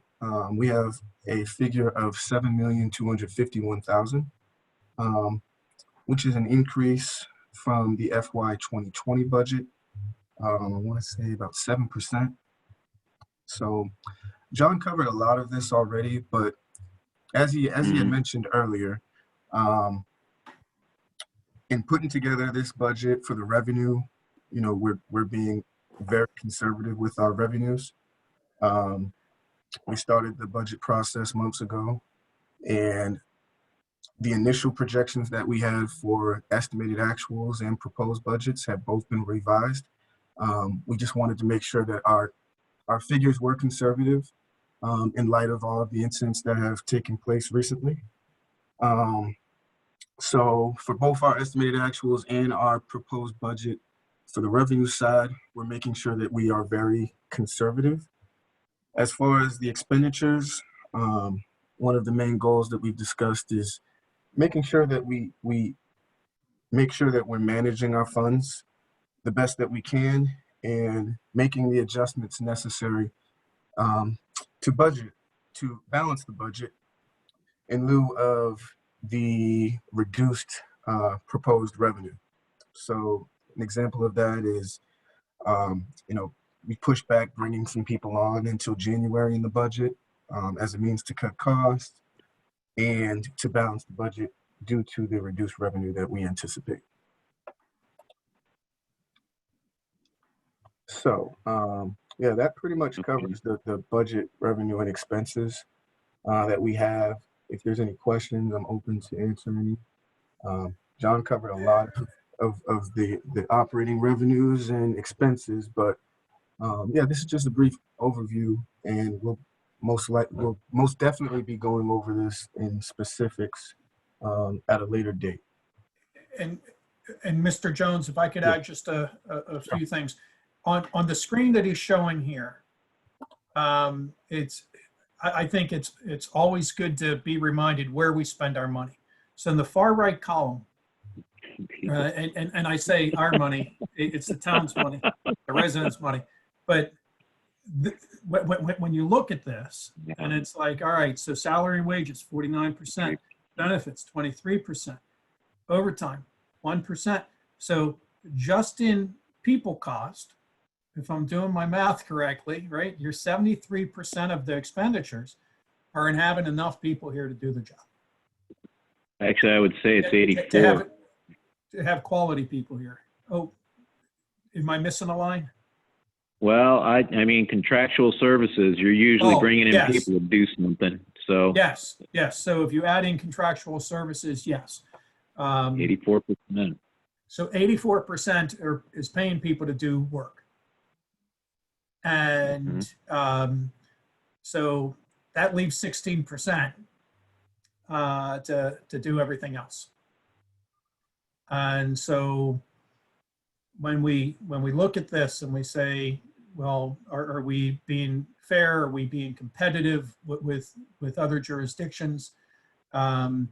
we have a figure of 7,251,000, which is an increase from the FY 2020 budget. I want to say about 7%. So John covered a lot of this already, but as he had mentioned earlier, in putting together this budget for the revenue, you know, we're being very conservative with our revenues. We started the budget process months ago, and the initial projections that we had for estimated actuals and proposed budgets have both been revised. We just wanted to make sure that our figures were conservative in light of all of the incidents that have taken place recently. So for both our estimated actuals and our proposed budget, for the revenue side, we're making sure that we are very conservative. As far as the expenditures, one of the main goals that we've discussed is making sure that we make sure that we're managing our funds the best that we can and making the adjustments necessary to balance the budget in lieu of the reduced proposed revenue. So an example of that is, you know, we pushed back bringing some people on until January in the budget as a means to cut costs and to balance the budget due to the reduced revenue that we anticipate. So yeah, that pretty much covers the budget, revenue, and expenses that we have. If there's any questions, I'm open to answer any. John covered a lot of the operating revenues and expenses, but yeah, this is just a brief overview, and we'll most definitely be going over this in specifics at a later date. And Mr. Jones, if I could add just a few things. On the screen that he's showing here, I think it's always good to be reminded where we spend our money. So in the far right column, and I say our money, it's the town's money, the residents' money. But when you look at this, and it's like, all right, so salary and wages, 49%, benefits, 23%, overtime, 1%. So just in people cost, if I'm doing my math correctly, right, you're 73% of the expenditures are in having enough people here to do the job. Actually, I would say it's 84. To have quality people here. Oh, am I missing a line? Well, I mean, contractual services, you're usually bringing in yes. people to do something. So Yes. So if you add in contractual services, yes. 84%. So 84% is paying people to do work. And so that leaves 16% to do everything else. And so when we look at this and we say, well, are we being fair? Are we being competitive with other jurisdictions? Are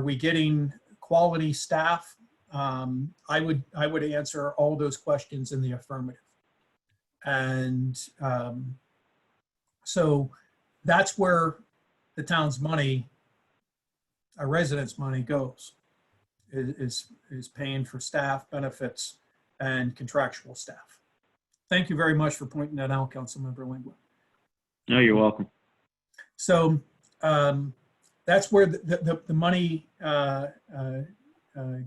we getting quality staff? I would answer all those questions in the affirmative. And so that's where the town's money, our residents' money goes, is paying for staff, benefits, and contractual staff. Thank you very much for pointing that out, Councilmember Lingua. No, you're welcome. So that's where the money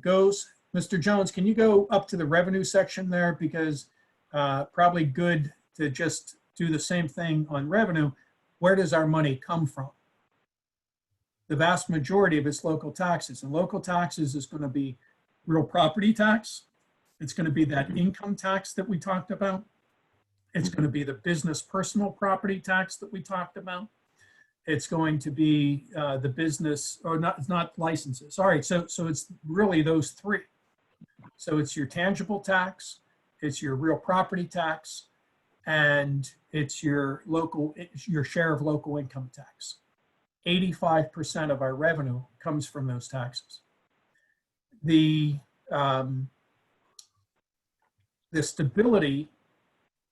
goes. Mr. Jones, can you go up to the revenue section there? Because probably good to just do the same thing on revenue. Where does our money come from? The vast majority of it's local taxes, and local taxes is going to be real property tax. It's going to be that income tax that we talked about. It's going to be the business personal property tax that we talked about. It's going to be the business, or not, it's not licenses. All right, so it's really those three. So it's your tangible tax, it's your real property tax, and it's your share of local income tax. 85% of our revenue comes from those taxes. The stability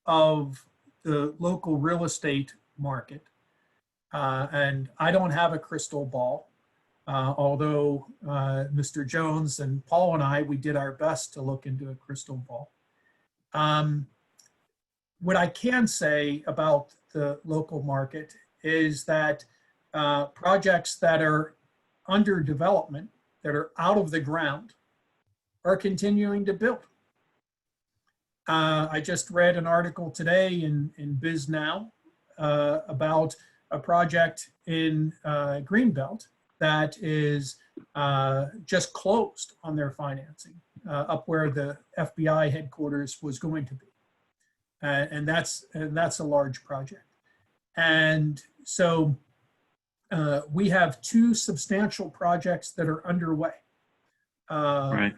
of the local real estate market And I don't have a crystal ball, although Mr. Jones and Paul and I, we did our best to look into a crystal ball. What I can say about the local market is that projects that are under development, that are out of the ground, are continuing to build. I just read an article today in BizNow about a project in Greenbelt that is just closed on their financing up where the FBI headquarters was going to be. And that's a large project. And so we have two substantial projects that are underway. Right.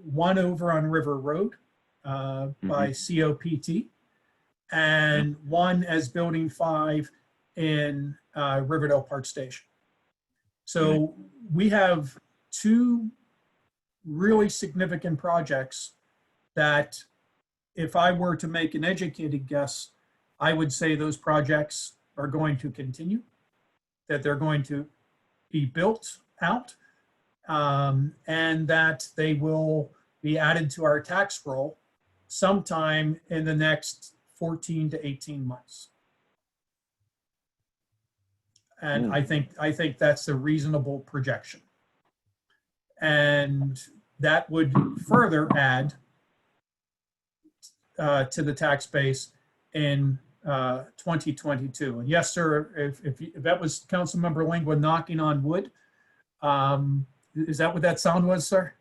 One over on River Road by COPT, and one as Building 5 in Riverdale Park Station. So we have two really significant projects that, if I were to make an educated guess, I would say those projects are going to continue, that they're going to be built out, and that they will be added to our tax roll sometime in the next 14 to 18 months. And I think that's a reasonable projection. And that would further add to the tax base in 2022. And yes, sir, if that was Councilmember Lingua knocking on wood, is that what that sound was, sir?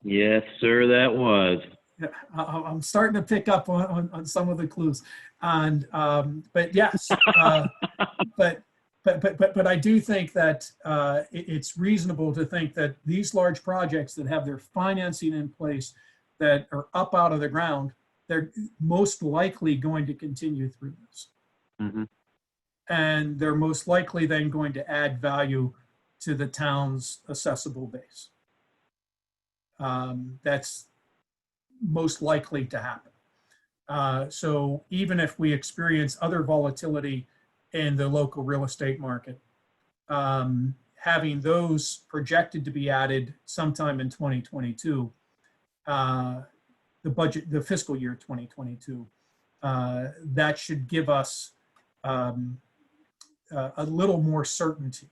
Yes, sir, that was. Yeah, I'm starting to pick up on some of the clues. And but yes, but I do think that it's reasonable to think that these large projects that have their financing in place, that are up out of the ground, they're most likely going to continue through this. And they're most likely then going to add value to the town's assessable base. That's most likely to happen. So even if we experience other volatility in the local real estate market, having those projected to be added sometime in 2022, the fiscal year 2022, that should give us a little more certainty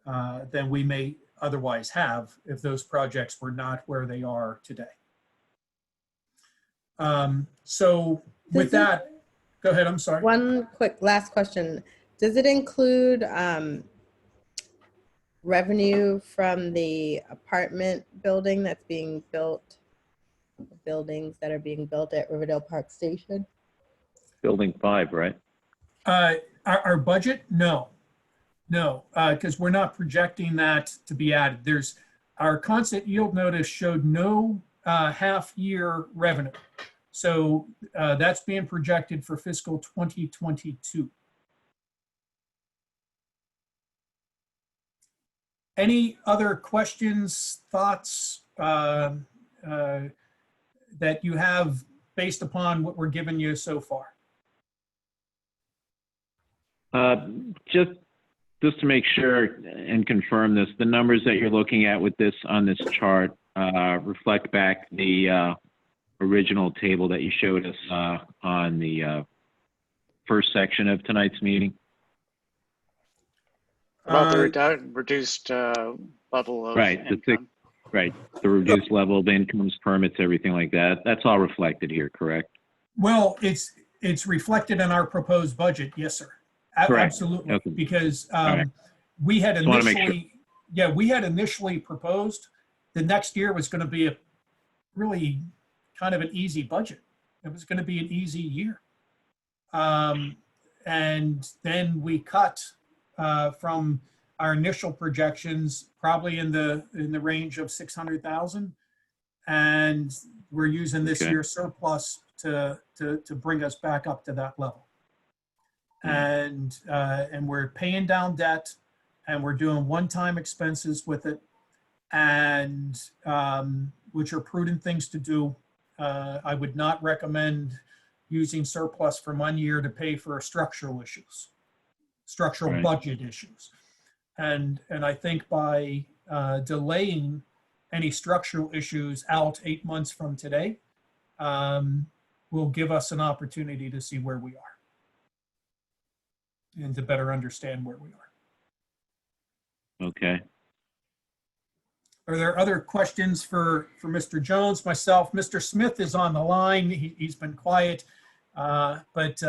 than we may otherwise have if those projects were not where they are today. So with that, go ahead, I'm sorry. One quick last question. Does it include revenue from the apartment building that's being built, buildings that are being built at Riverdale Park Station? Building 5, right? Our budget? No, because we're not projecting that to be added. Our constant yield notice showed no half-year revenue. So that's being projected for fiscal 2022. Any other questions, thoughts that you have based upon what we're giving you so far? Just to make sure and confirm this, the numbers that you're looking at with this on this chart reflect back the original table that you showed us on the first section of tonight's meeting? About the reduced level of income. Right, the reduced level of incomes, permits, everything like that. That's all reflected here, correct? Well, it's reflected in our proposed budget, yes, sir. Correct. Absolutely, Okay. Because right. we had Just wanna make initially, we had initially proposed the next year was going to be a really kind of an easy budget. It was going to be an easy year. And then we cut from our initial projections, probably in the range of 600,000, and we're using this year's surplus to bring us back up to that level. And we're paying down debt, and we're doing one-time expenses with it, and which are prudent things to do. I would not recommend using surplus from one year to pay for structural issues. structural Right. budget issues. And I think by delaying any structural issues out 8 months from today, will give us an opportunity to see where we are and to better understand where we are. Okay. Are there other questions for Mr. Jones, myself? Mr. Smith is on the line. He's been quiet, but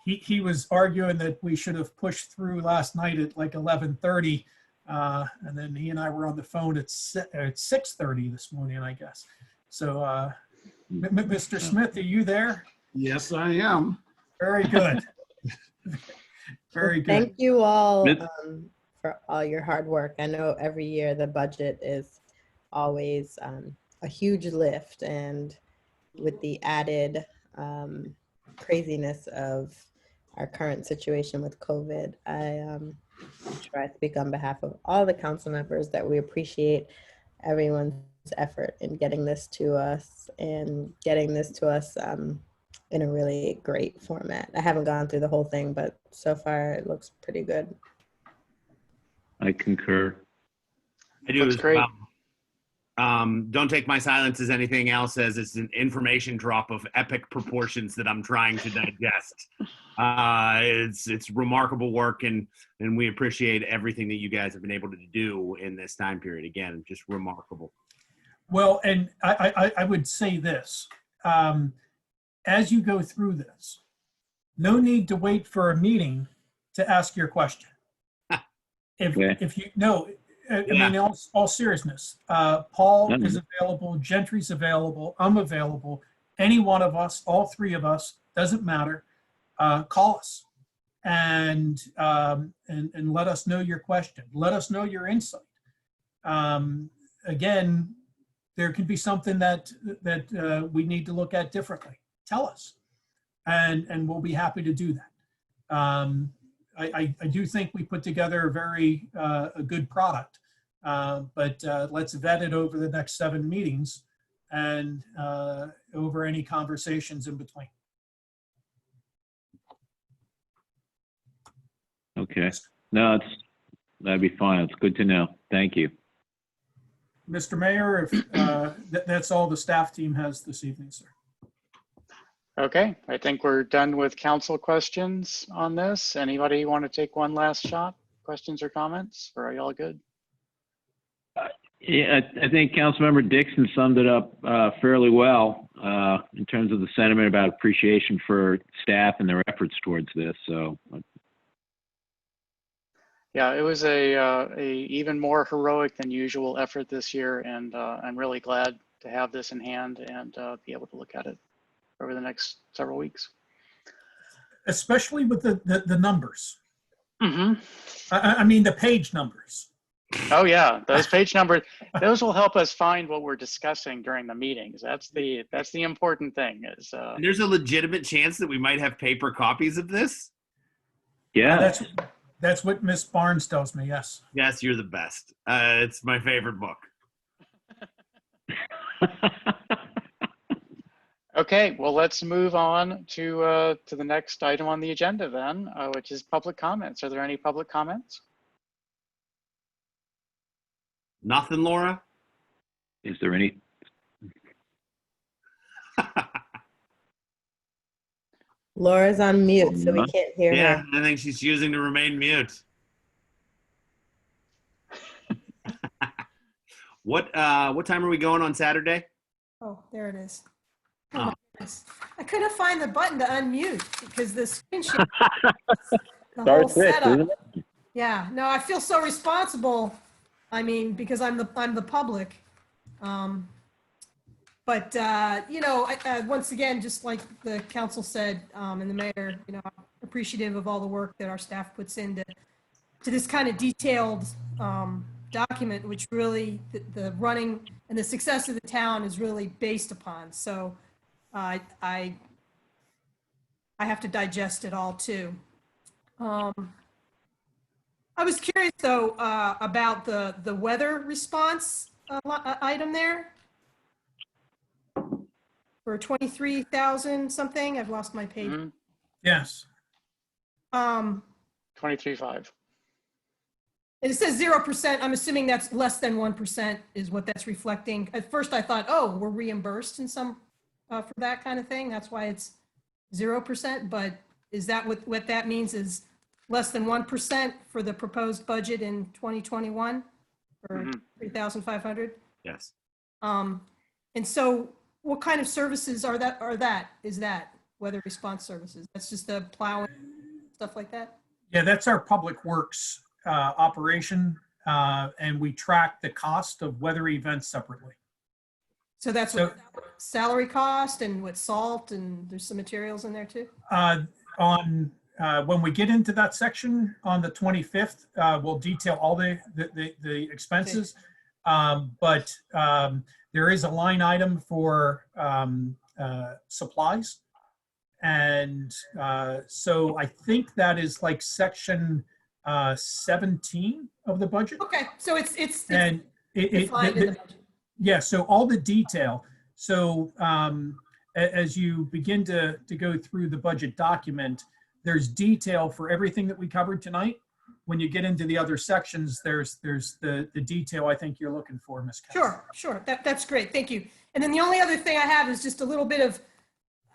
he was arguing that we should have pushed through last night at like 11:30, and then he and I were on the phone at 6:30 this morning, I guess. So, Mr. Smith, are you there? Yes, I am. Very good. Very good. Thank you all Smith? for all your hard work. I know every year the budget is always a huge lift, and with the added craziness of our current situation with COVID, I'm sure I speak on behalf of all the council members that we appreciate everyone's effort in getting this to us and getting this to us in a really great format. I haven't gone through the whole thing, but so far it looks pretty good. I concur. I do Looks as great. well. Don't take my silence as anything else, as it's an information drop of epic proportions that I'm trying to digest. It's remarkable work, and we appreciate everything that you guys have been able to do in this time period. Again, just remarkable. Well, and I would say this, as you go through this, no need to wait for a meeting to ask your question. Okay. If you, no, I mean, in all seriousness, Paul Mhm. is available, Gentry's available, I'm available, any one of us, all three of us, doesn't matter, call us and let us know your question. Let us know your insight. Again, there could be something that we need to look at differently. Tell us, and we'll be happy to do that. I do think we put together a good product, but let's vet it over the next 7 meetings and over any conversations in between. Okay. No, that'd be fine. It's good to know. Thank you. Mr. Mayor, if that's all the staff team has this evening, sir. Okay, I think we're done with council questions on this. Anybody want to take one last shot? Questions or comments, or are y'all good? Yeah, I think Councilmember Dixon summed it up fairly well in terms of the sentiment about appreciation for staff and their efforts towards this. So, Yeah, it was a even more heroic than usual effort this year, and I'm really glad to have this in hand and be able to look at it over the next several weeks. Especially with the numbers. Mm-hmm. I mean, the page numbers. Oh yeah, those page numbers, those will help us find what we're discussing during the meetings. That's the important thing is. And there's a legitimate chance that we might have paper copies of this. yeah. That's what Miss Barnes tells me, yes. Yes, you're the best. It's my favorite book. Okay, well, let's move on to the next item on the agenda then, which is public comments. Are there any public comments? Nothing, Laura? Is there any? Laura's on mute, so we can't hear Yeah, her. I think she's choosing to remain mute. What time are we going on Saturday? Oh, there it is. Oh. Oh my goodness. I couldn't find the button to unmute because the screen share, the whole setup. Yeah, no, I feel so responsible. I mean, because I'm the public. But you know, once again, just like the council said, and the mayor, you know, I'm appreciative of all the work that our staff puts into this kind of detailed document, which really the running and the success of the town is really based upon. So I have to digest it all too. I was curious though about the weather response item there for 23,000 something. I've lost my page. Mhm. Yes. Um, 23.5. and it says 0%. I'm assuming that's less than 1% is what that's reflecting. At first I thought, oh, we're reimbursed in some, for that kind of thing. That's why it's 0%. But is that what that means is less than 1% for the proposed budget in 2021 for Mhm. 3,500? Yes. And so what kind of services are that? Is that weather response services? That's just the plowing, stuff like that? Yeah, that's our public works operation, and we track the cost of weather events separately. So that's So- what salary cost and with salt and there's some materials in there too? When we get into that section on the 25th, we'll detail all the expenses. But there is a line item for supplies. And so I think that is like section 17 of the budget. Okay, so it's And defined in the budget. yeah, so all the detail. So as you begin to go through the budget document, there's detail for everything that we covered tonight. When you get into the other sections, there's the detail I think you're looking for, Ms. Kemp. Sure. That's great. Thank you. And then the only other thing I have is just a little bit of,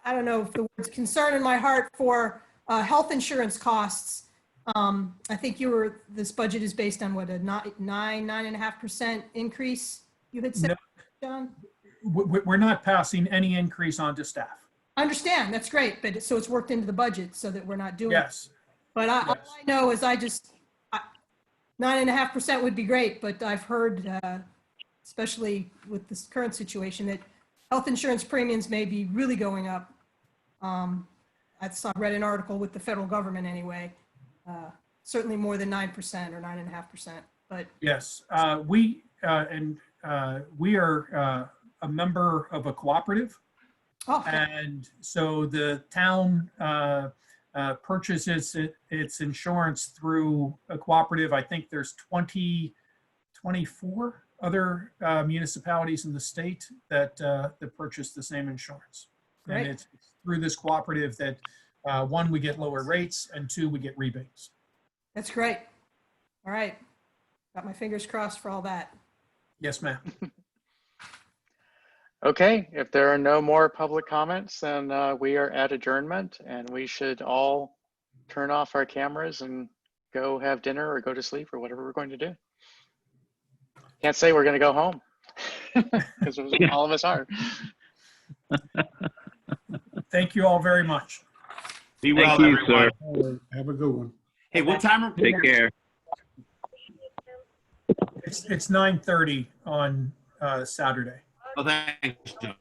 I don't know if the word's concern in my heart for health insurance costs. I think this budget is based on what, a 9.5% increase you had said, No. John? We're not passing any increase on to staff. I understand, that's great, but so it's worked into the budget so that we're not doing. Yes. But all Yes. I know is 9.5% would be great, but I've heard, especially with this current situation, that health insurance premiums may be really going up. Read an article with the federal government anyway, certainly more than 9% or 9.5%, but Yes. We are a member of a cooperative. oh, And so the town purchases its insurance through a cooperative. I think there's 24 other municipalities in the state that purchase the same insurance. Great. And it's through this cooperative that, one, we get lower rates, and two, we get rebates. that's great. All right, got my fingers crossed for all that. Yes, ma'am. Okay, if there are no more public comments, then we are at adjournment and we should all turn off our cameras and go have dinner or go to sleep or whatever we're going to do. Can't say we're going to go home because all of us are. Thank you all very much. Be well, Thank you, everyone. sir. Have a good one. Hey, what time are Take care. It's 9:30 on Saturday. Oh, thanks, John.